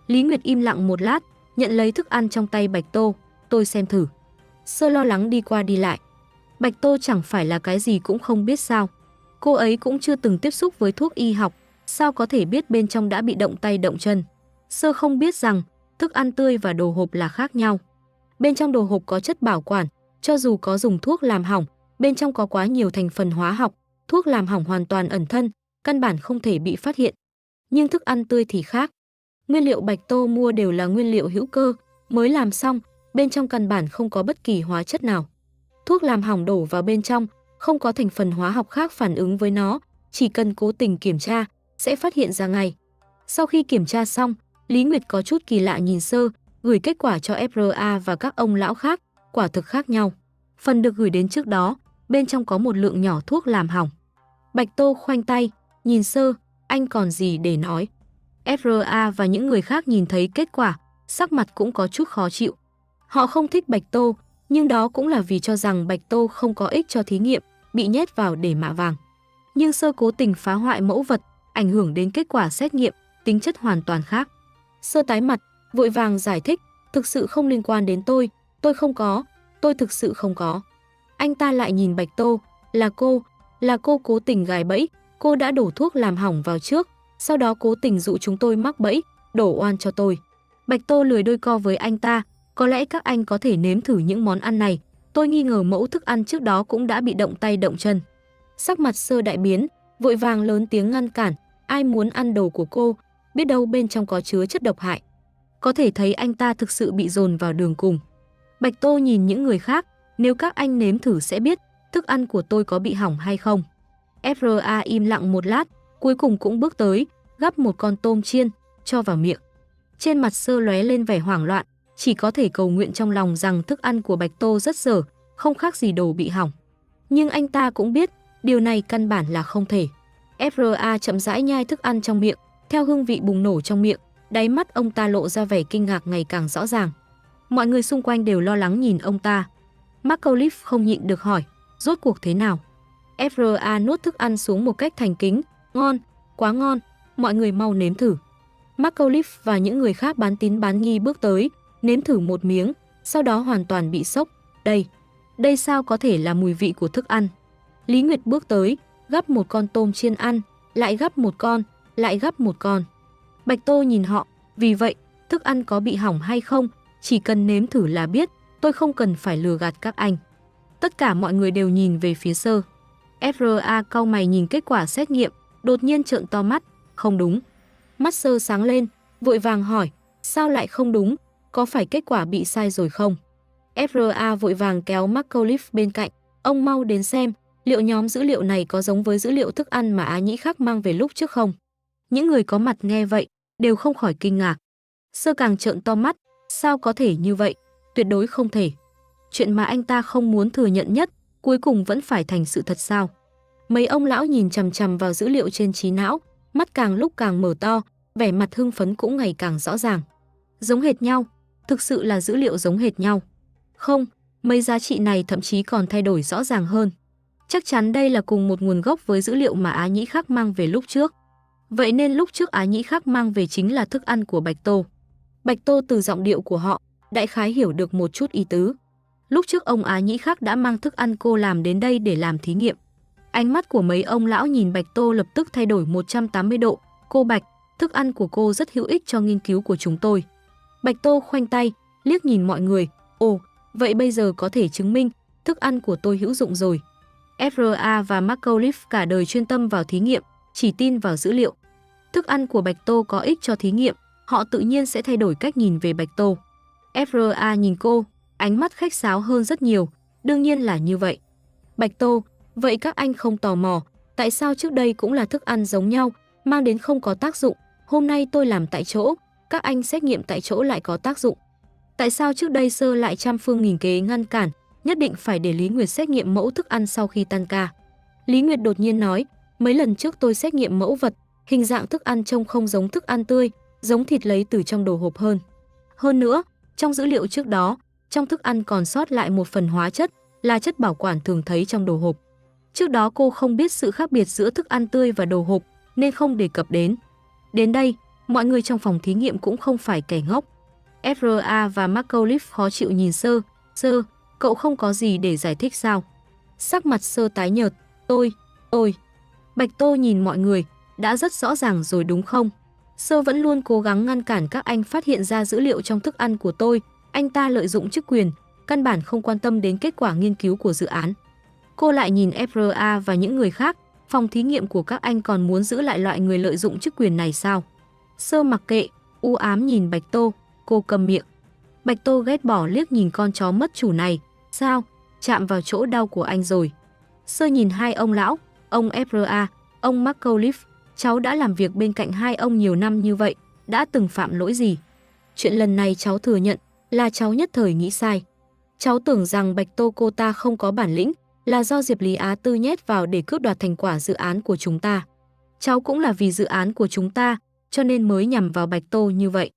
Lý Nguyệt im lặng một lát, nhận lấy thức ăn trong tay Bạch Tô. Tôi xem thử. Sơ lo lắng đi qua đi lại. Bạch Tô chẳng phải là cái gì cũng không biết sao? Cô ấy cũng chưa từng tiếp xúc với thuốc y học, sao có thể biết bên trong đã bị động tay động chân? Sơ không biết rằng thức ăn tươi và đồ hộp là khác nhau. Bên trong đồ hộp có chất bảo quản, cho dù có dùng thuốc làm hỏng, bên trong có quá nhiều thành phần hóa học, thuốc làm hỏng hoàn toàn ẩn thân, căn bản không thể bị phát hiện. Nhưng thức ăn tươi thì khác. Nguyên liệu Bạch Tô mua đều là nguyên liệu hữu cơ, mới làm xong, bên trong căn bản không có bất kỳ hóa chất nào. Thuốc làm hỏng đổ vào bên trong, không có thành phần hóa học khác phản ứng với nó, chỉ cần cố tình kiểm tra, sẽ phát hiện ra ngay. Sau khi kiểm tra xong, Lý Nguyệt có chút kỳ lạ nhìn Sơ, gửi kết quả cho FRA và các ông lão khác, quả thực khác nhau. Phần được gửi đến trước đó, bên trong có một lượng nhỏ thuốc làm hỏng. Bạch Tô khoanh tay, nhìn Sơ, anh còn gì để nói. FRA và những người khác nhìn thấy kết quả, sắc mặt cũng có chút khó chịu. Họ không thích Bạch Tô, nhưng đó cũng là vì cho rằng Bạch Tô không có ích cho thí nghiệm, bị nhét vào để mạ vàng. Nhưng Sơ cố tình phá hoại mẫu vật, ảnh hưởng đến kết quả xét nghiệm, tính chất hoàn toàn khác. Sơ tái mặt, vội vàng giải thích, thực sự không liên quan đến tôi không có, tôi thực sự không có. Anh ta lại nhìn Bạch Tô, là cô cố tình gài bẫy, cô đã đổ thuốc làm hỏng vào trước, sau đó cố tình dụ chúng tôi mắc bẫy, đổ oan cho tôi. Bạch Tô lười đôi co với anh ta, có lẽ các anh có thể nếm thử những món ăn này, tôi nghi ngờ mẫu thức ăn trước đó cũng đã bị động tay động chân. Sắc mặt Sơ đại biến, vội vàng lớn tiếng ngăn cản, ai muốn ăn đồ của cô, biết đâu bên trong có chứa chất độc hại. Có thể thấy anh ta thực sự bị dồn vào đường cùng. Bạch Tô nhìn những người khác, nếu các anh nếm thử sẽ biết thức ăn của tôi có bị hỏng hay không. FRA im lặng một lát, cuối cùng cũng bước tới, gắp một con tôm chiên, cho vào miệng. Trên mặt Sơ lóe lên vẻ hoảng loạn, chỉ có thể cầu nguyện trong lòng rằng thức ăn của Bạch Tô rất dở, không khác gì đồ bị hỏng. Nhưng anh ta cũng biết, điều này căn bản là không thể. FRA chậm rãi nhai thức ăn trong miệng, theo hương vị bùng nổ trong miệng, đáy mắt ông ta lộ ra vẻ kinh ngạc ngày càng rõ ràng. Mọi người xung quanh đều lo lắng nhìn ông ta. McAuliffe không nhịn được hỏi, rốt cuộc thế nào? FRA nuốt thức ăn xuống một cách thành kính, ngon, quá ngon, mọi người mau nếm thử. McAuliffe và những người khác bán tín bán nghi bước tới, nếm thử một miếng, sau đó hoàn toàn bị sốc. Đây sao có thể là mùi vị của thức ăn? Lý Nguyệt bước tới, gắp một con tôm chiên ăn, lại gắp một con, lại gắp một con. Bạch Tô nhìn họ, vì vậy, thức ăn có bị hỏng hay không, chỉ cần nếm thử là biết, tôi không cần phải lừa gạt các anh. Tất cả mọi người đều nhìn về phía Sơ. FRA cau mày nhìn kết quả xét nghiệm, đột nhiên trợn to mắt, không đúng. Mắt Sơ sáng lên, vội vàng hỏi, sao lại không đúng, có phải kết quả bị sai rồi không? FRA vội vàng kéo McAuliffe bên cạnh, ông mau đến xem, liệu nhóm dữ liệu này có giống với dữ liệu thức ăn mà Á Nhĩ Khắc mang về lúc trước không? Những người có mặt nghe vậy, đều không khỏi kinh ngạc. Sơ càng trợn to mắt, sao có thể như vậy, tuyệt đối không thể. Chuyện mà anh ta không muốn thừa nhận nhất, cuối cùng vẫn phải thành sự thật sao? Mấy ông lão nhìn chằm chằm vào dữ liệu trên trí não, mắt càng lúc càng mở to, vẻ mặt hưng phấn cũng ngày càng rõ ràng. Giống hệt nhau, thực sự là dữ liệu giống hệt nhau. Không, mấy giá trị này thậm chí còn thay đổi rõ ràng hơn. Chắc chắn đây là cùng một nguồn gốc với dữ liệu mà Á Nhĩ Khắc mang về lúc trước. Vậy nên lúc trước Á Nhĩ Khắc mang về chính là thức ăn của Bạch Tô. Bạch Tô từ giọng điệu của họ, đại khái hiểu được một chút ý tứ. Lúc trước ông Á Nhĩ Khắc đã mang thức ăn cô làm đến đây để làm thí nghiệm. Ánh mắt của mấy ông lão nhìn Bạch Tô lập tức thay đổi 180 độ. Cô Bạch, thức ăn của cô rất hữu ích cho nghiên cứu của chúng tôi. Bạch Tô khoanh tay, liếc nhìn mọi người. Ồ, vậy bây giờ có thể chứng minh thức ăn của tôi hữu dụng rồi. FRA và McAuliffe cả đời chuyên tâm vào thí nghiệm, chỉ tin vào dữ liệu. Thức ăn của Bạch Tô có ích cho thí nghiệm, họ tự nhiên sẽ thay đổi cách nhìn về Bạch Tô. FRA nhìn cô, ánh mắt khách sáo hơn rất nhiều, đương nhiên là như vậy. Bạch Tô, vậy các anh không tò mò, tại sao trước đây cũng là thức ăn giống nhau, mang đến không có tác dụng, hôm nay tôi làm tại chỗ, các anh xét nghiệm tại chỗ lại có tác dụng. Tại sao trước đây Sơ lại trăm phương nghìn kế ngăn cản, nhất định phải để Lý Nguyệt xét nghiệm mẫu thức ăn sau khi tan ca? Lý Nguyệt đột nhiên nói, mấy lần trước tôi xét nghiệm mẫu vật, hình dạng thức ăn trông không giống thức ăn tươi, giống thịt lấy từ trong đồ hộp hơn. Hơn nữa, trong dữ liệu trước đó, trong thức ăn còn sót lại một phần hóa chất, là chất bảo quản thường thấy trong đồ hộp. Trước đó cô không biết sự khác biệt giữa thức ăn tươi và đồ hộp, nên không đề cập đến. Đến đây, mọi người trong phòng thí nghiệm cũng không phải kẻ ngốc. FRA và McAuliffe khó chịu nhìn Sơ, cậu không có gì để giải thích sao? Sắc mặt Sơ tái nhợt, tôi. Bạch Tô nhìn mọi người, đã rất rõ ràng rồi đúng không? Sơ vẫn luôn cố gắng ngăn cản các anh phát hiện ra dữ liệu trong thức ăn của tôi, anh ta lợi dụng chức quyền, căn bản không quan tâm đến kết quả nghiên cứu của dự án. Cô lại nhìn FRA và những người khác, phòng thí nghiệm của các anh còn muốn giữ lại loại người lợi dụng chức quyền này sao? Sơ mặc kệ, u ám nhìn Bạch Tô, cô cầm miệng. Bạch Tô ghét bỏ liếc nhìn con chó mất chủ này, sao, chạm vào chỗ đau của anh rồi. Sơ nhìn hai ông lão, ông FRA, ông McAuliffe, cháu đã làm việc bên cạnh hai ông nhiều năm như vậy, đã từng phạm lỗi gì? Chuyện lần này cháu thừa nhận là cháu nhất thời nghĩ sai. Cháu tưởng rằng Bạch Tô cô ta không có bản lĩnh, là do Diệp Lý Á Tư nhét vào để cướp đoạt thành quả dự án của chúng ta. Cháu cũng là vì dự án của chúng ta, cho nên mới nhằm vào Bạch Tô như vậy.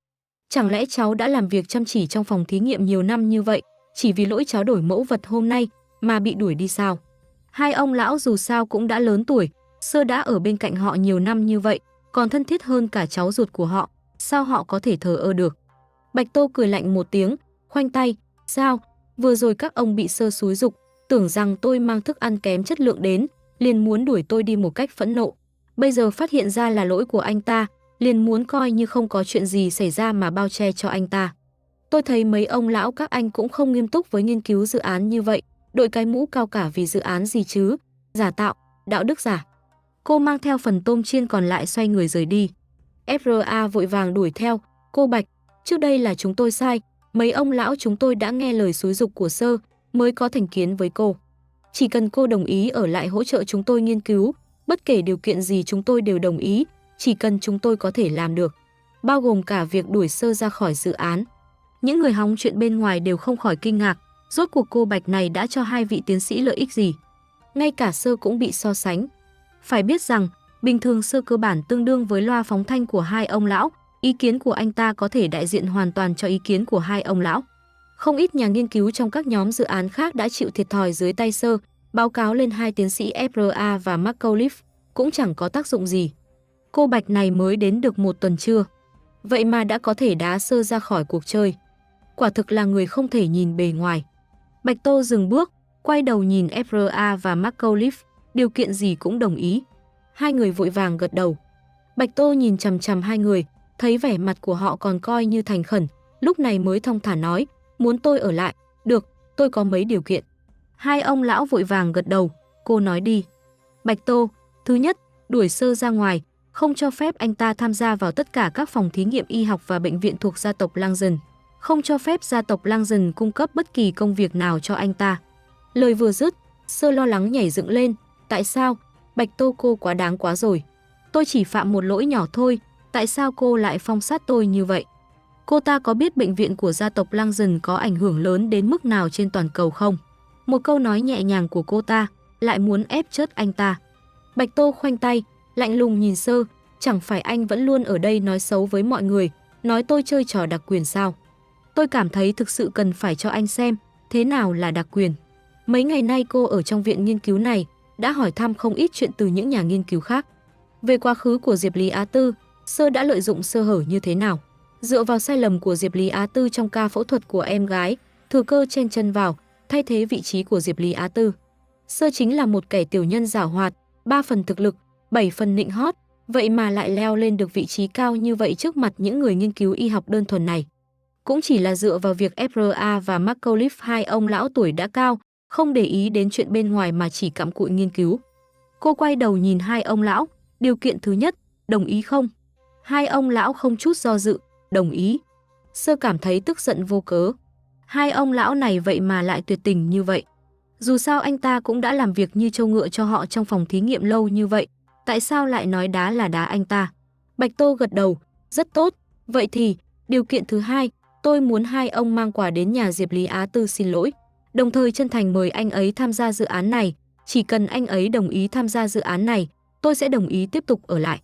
Chẳng lẽ cháu đã làm việc chăm chỉ trong phòng thí nghiệm nhiều năm như vậy, chỉ vì lỗi cháu đổi mẫu vật hôm nay mà bị đuổi đi sao? Hai ông lão dù sao cũng đã lớn tuổi, Sơ đã ở bên cạnh họ nhiều năm như vậy, còn thân thiết hơn cả cháu ruột của họ, sao họ có thể thờ ơ được? Bạch Tô cười lạnh một tiếng, khoanh tay, sao? Vừa rồi các ông bị Sơ xúi giục, tưởng rằng tôi mang thức ăn kém chất lượng đến, liền muốn đuổi tôi đi một cách phẫn nộ. Bây giờ phát hiện ra là lỗi của anh ta, liền muốn coi như không có chuyện gì xảy ra mà bao che cho anh ta. Tôi thấy mấy ông lão các anh cũng không nghiêm túc với nghiên cứu dự án như vậy, đội cái mũ cao cả vì dự án gì chứ, giả tạo, đạo đức giả. Cô mang theo phần tôm chiên còn lại xoay người rời đi. FRA vội vàng đuổi theo, cô Bạch, trước đây là chúng tôi sai, mấy ông lão chúng tôi đã nghe lời xúi giục của Sơ, mới có thành kiến với cô. Chỉ cần cô đồng ý ở lại hỗ trợ chúng tôi nghiên cứu, bất kể điều kiện gì chúng tôi đều đồng ý, chỉ cần chúng tôi có thể làm được, bao gồm cả việc đuổi Sơ ra khỏi dự án. Những người hóng chuyện bên ngoài đều không khỏi kinh ngạc, rốt cuộc cô Bạch này đã cho hai vị tiến sĩ lợi ích gì? Ngay cả Sơ cũng bị so sánh. Phải biết rằng, bình thường Sơ cơ bản tương đương với loa phóng thanh của hai ông lão, ý kiến của anh ta có thể đại diện hoàn toàn cho ý kiến của hai ông lão. Không ít nhà nghiên cứu trong các nhóm dự án khác đã chịu thiệt thòi dưới tay Sơ, báo cáo lên hai tiến sĩ FRA và McAuliffe, cũng chẳng có tác dụng gì. Cô Bạch này mới đến được một tuần chưa, vậy mà đã có thể đá Sơ ra khỏi cuộc chơi. Quả thực là người không thể nhìn bề ngoài. Bạch Tô dừng bước, quay đầu nhìn FRA và McAuliffe, điều kiện gì cũng đồng ý. Hai người vội vàng gật đầu. Bạch Tô nhìn chằm chằm hai người, thấy vẻ mặt của họ còn coi như thành khẩn, lúc này mới thong thả nói, muốn tôi ở lại, được, tôi có mấy điều kiện. Hai ông lão vội vàng gật đầu, cô nói đi. Bạch Tô, thứ nhất, đuổi Sơ ra ngoài, không cho phép anh ta tham gia vào tất cả các phòng thí nghiệm y học và bệnh viện thuộc gia tộc Langdon, không cho phép gia tộc Langdon cung cấp bất kỳ công việc nào cho anh ta. Lời vừa dứt, Sơ lo lắng nhảy dựng lên, tại sao? Bạch Tô cô quá đáng quá rồi. Tôi chỉ phạm một lỗi nhỏ thôi, tại sao cô lại phong sát tôi như vậy? Cô ta có biết bệnh viện của gia tộc Langdon có ảnh hưởng lớn đến mức nào trên toàn cầu không? Một câu nói nhẹ nhàng của cô ta lại muốn ép chết anh ta. Bạch Tô khoanh tay, lạnh lùng nhìn Sơ, chẳng phải anh vẫn luôn ở đây nói xấu với mọi người, nói tôi chơi trò đặc quyền sao? Tôi cảm thấy thực sự cần phải cho anh xem thế nào là đặc quyền. Mấy ngày nay cô ở trong viện nghiên cứu này đã hỏi thăm không ít chuyện từ những nhà nghiên cứu khác. Về quá khứ của Diệp Lý Á Tư, Sơ đã lợi dụng sơ hở như thế nào? Dựa vào sai lầm của Diệp Lý Á Tư trong ca phẫu thuật của em gái, thừa cơ chen chân vào, thay thế vị trí của Diệp Lý Á Tư. Sơ chính là một kẻ tiểu nhân giảo hoạt, 3 phần thực lực, 7 phần nịnh hót, vậy mà lại leo lên được vị trí cao như vậy trước mặt những người nghiên cứu y học đơn thuần này. Cũng chỉ là dựa vào việc FRA và McAuliffe, hai ông lão tuổi đã cao, không để ý đến chuyện bên ngoài mà chỉ cặm cụi nghiên cứu. Cô quay đầu nhìn hai ông lão, điều kiện thứ nhất, đồng ý không? Hai ông lão không chút do dự, đồng ý. Sơ cảm thấy tức giận vô cớ. Hai ông lão này vậy mà lại tuyệt tình như vậy. Dù sao anh ta cũng đã làm việc như trâu ngựa cho họ trong phòng thí nghiệm lâu như vậy, tại sao lại nói đá là đá anh ta? Bạch Tô gật đầu, rất tốt, vậy thì điều kiện thứ hai, Tôi muốn hai ông mang quà đến nhà Diệp Lý Á Tư xin lỗi, đồng thời chân thành mời anh ấy tham gia dự án này. Chỉ cần anh ấy đồng ý tham gia dự án này, tôi sẽ đồng ý tiếp tục ở lại.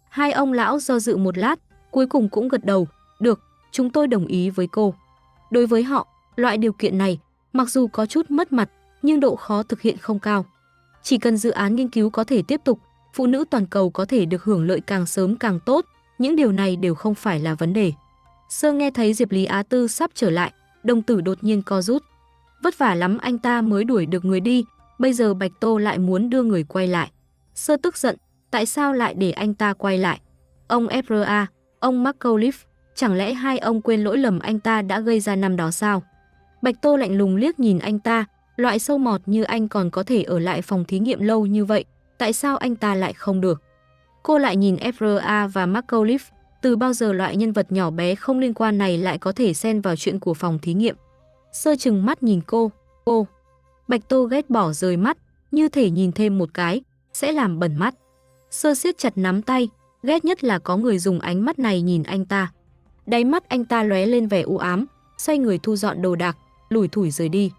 Hai ông lão do dự một lát, cuối cùng cũng gật đầu. Được, chúng tôi đồng ý với cô. Đối với họ, loại điều kiện này, mặc dù có chút mất mặt, nhưng độ khó thực hiện không cao. Chỉ cần dự án nghiên cứu có thể tiếp tục, phụ nữ toàn cầu có thể được hưởng lợi càng sớm càng tốt, những điều này đều không phải là vấn đề. Sơ nghe thấy Diệp Lý Á Tư sắp trở lại, đồng tử đột nhiên co rút. Vất vả lắm anh ta mới đuổi được người đi, bây giờ Bạch Tô lại muốn đưa người quay lại. Sơ tức giận, tại sao lại để anh ta quay lại? Ông FRA, ông McAuliffe, chẳng lẽ hai ông quên lỗi lầm anh ta đã gây ra năm đó sao? Bạch Tô lạnh lùng liếc nhìn anh ta, loại sâu mọt như anh còn có thể ở lại phòng thí nghiệm lâu như vậy, tại sao anh ta lại không được? Cô lại nhìn FRA và McAuliffe, từ bao giờ loại nhân vật nhỏ bé không liên quan này lại có thể xen vào chuyện của phòng thí nghiệm? Sơ chừng mắt nhìn cô. Bạch Tô ghét bỏ rời mắt, như thể nhìn thêm một cái, sẽ làm bẩn mắt. Sơ siết chặt nắm tay, ghét nhất là có người dùng ánh mắt này nhìn anh ta. Đáy mắt anh ta lóe lên vẻ u ám, xoay người thu dọn đồ đạc, lủi thủi rời đi.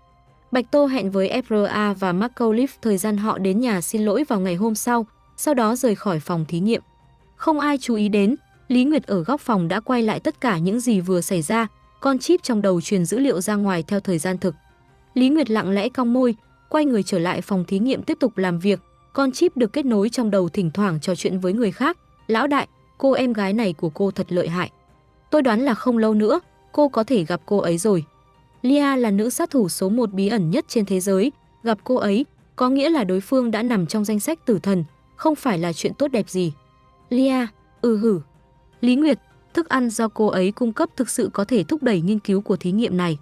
Bạch Tô hẹn với FRA và McAuliffe thời gian họ đến nhà xin lỗi vào ngày hôm sau đó rời khỏi phòng thí nghiệm. Không ai chú ý đến, Lý Nguyệt ở góc phòng đã quay lại tất cả những gì vừa xảy ra, con chip trong đầu truyền dữ liệu ra ngoài theo thời gian thực. Lý Nguyệt lặng lẽ cong môi, quay người trở lại phòng thí nghiệm tiếp tục làm việc, con chip được kết nối trong đầu thỉnh thoảng trò chuyện với người khác. Lão đại, cô em gái này của cô thật lợi hại. Tôi đoán là không lâu nữa, cô có thể gặp cô ấy rồi. Lia là nữ sát thủ số 1 bí ẩn nhất trên thế giới, gặp cô ấy, có nghĩa là đối phương đã nằm trong danh sách tử thần, không phải là chuyện tốt đẹp gì. Lia, hử. Lý Nguyệt, thức ăn do cô ấy cung cấp thực sự có thể thúc đẩy nghiên cứu của thí nghiệm này.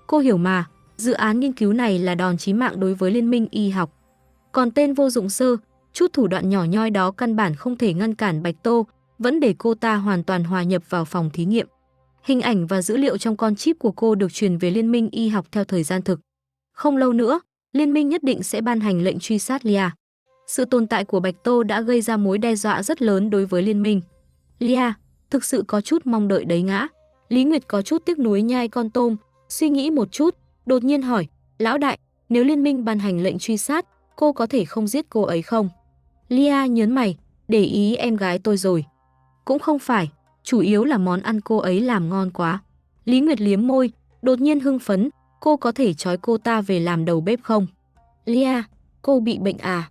Cô hiểu mà, dự án nghiên cứu này là đòn chí mạng đối với Liên minh y học. Còn tên vô dụng Sơ, chút thủ đoạn nhỏ nhoi đó căn bản không thể ngăn cản Bạch Tô, vẫn để cô ta hoàn toàn hòa nhập vào phòng thí nghiệm. Hình ảnh và dữ liệu trong con chip của cô được truyền về Liên minh y học theo thời gian thực. Không lâu nữa, Liên minh nhất định sẽ ban hành lệnh truy sát Lia. Sự tồn tại của Bạch Tô đã gây ra mối đe dọa rất lớn đối với Liên minh. Lia, thực sự có chút mong đợi đấy ngã. Lý Nguyệt có chút tiếc nuối nhai con tôm, suy nghĩ một chút, đột nhiên hỏi, lão đại, nếu Liên minh ban hành lệnh truy sát, cô có thể không giết cô ấy không? Lia nhớn mày, để ý em gái tôi rồi. Cũng không phải, chủ yếu là món ăn cô ấy làm ngon quá. Lý Nguyệt liếm môi, đột nhiên hưng phấn, cô có thể trói cô ta về làm đầu bếp không? Lia, cô bị bệnh à?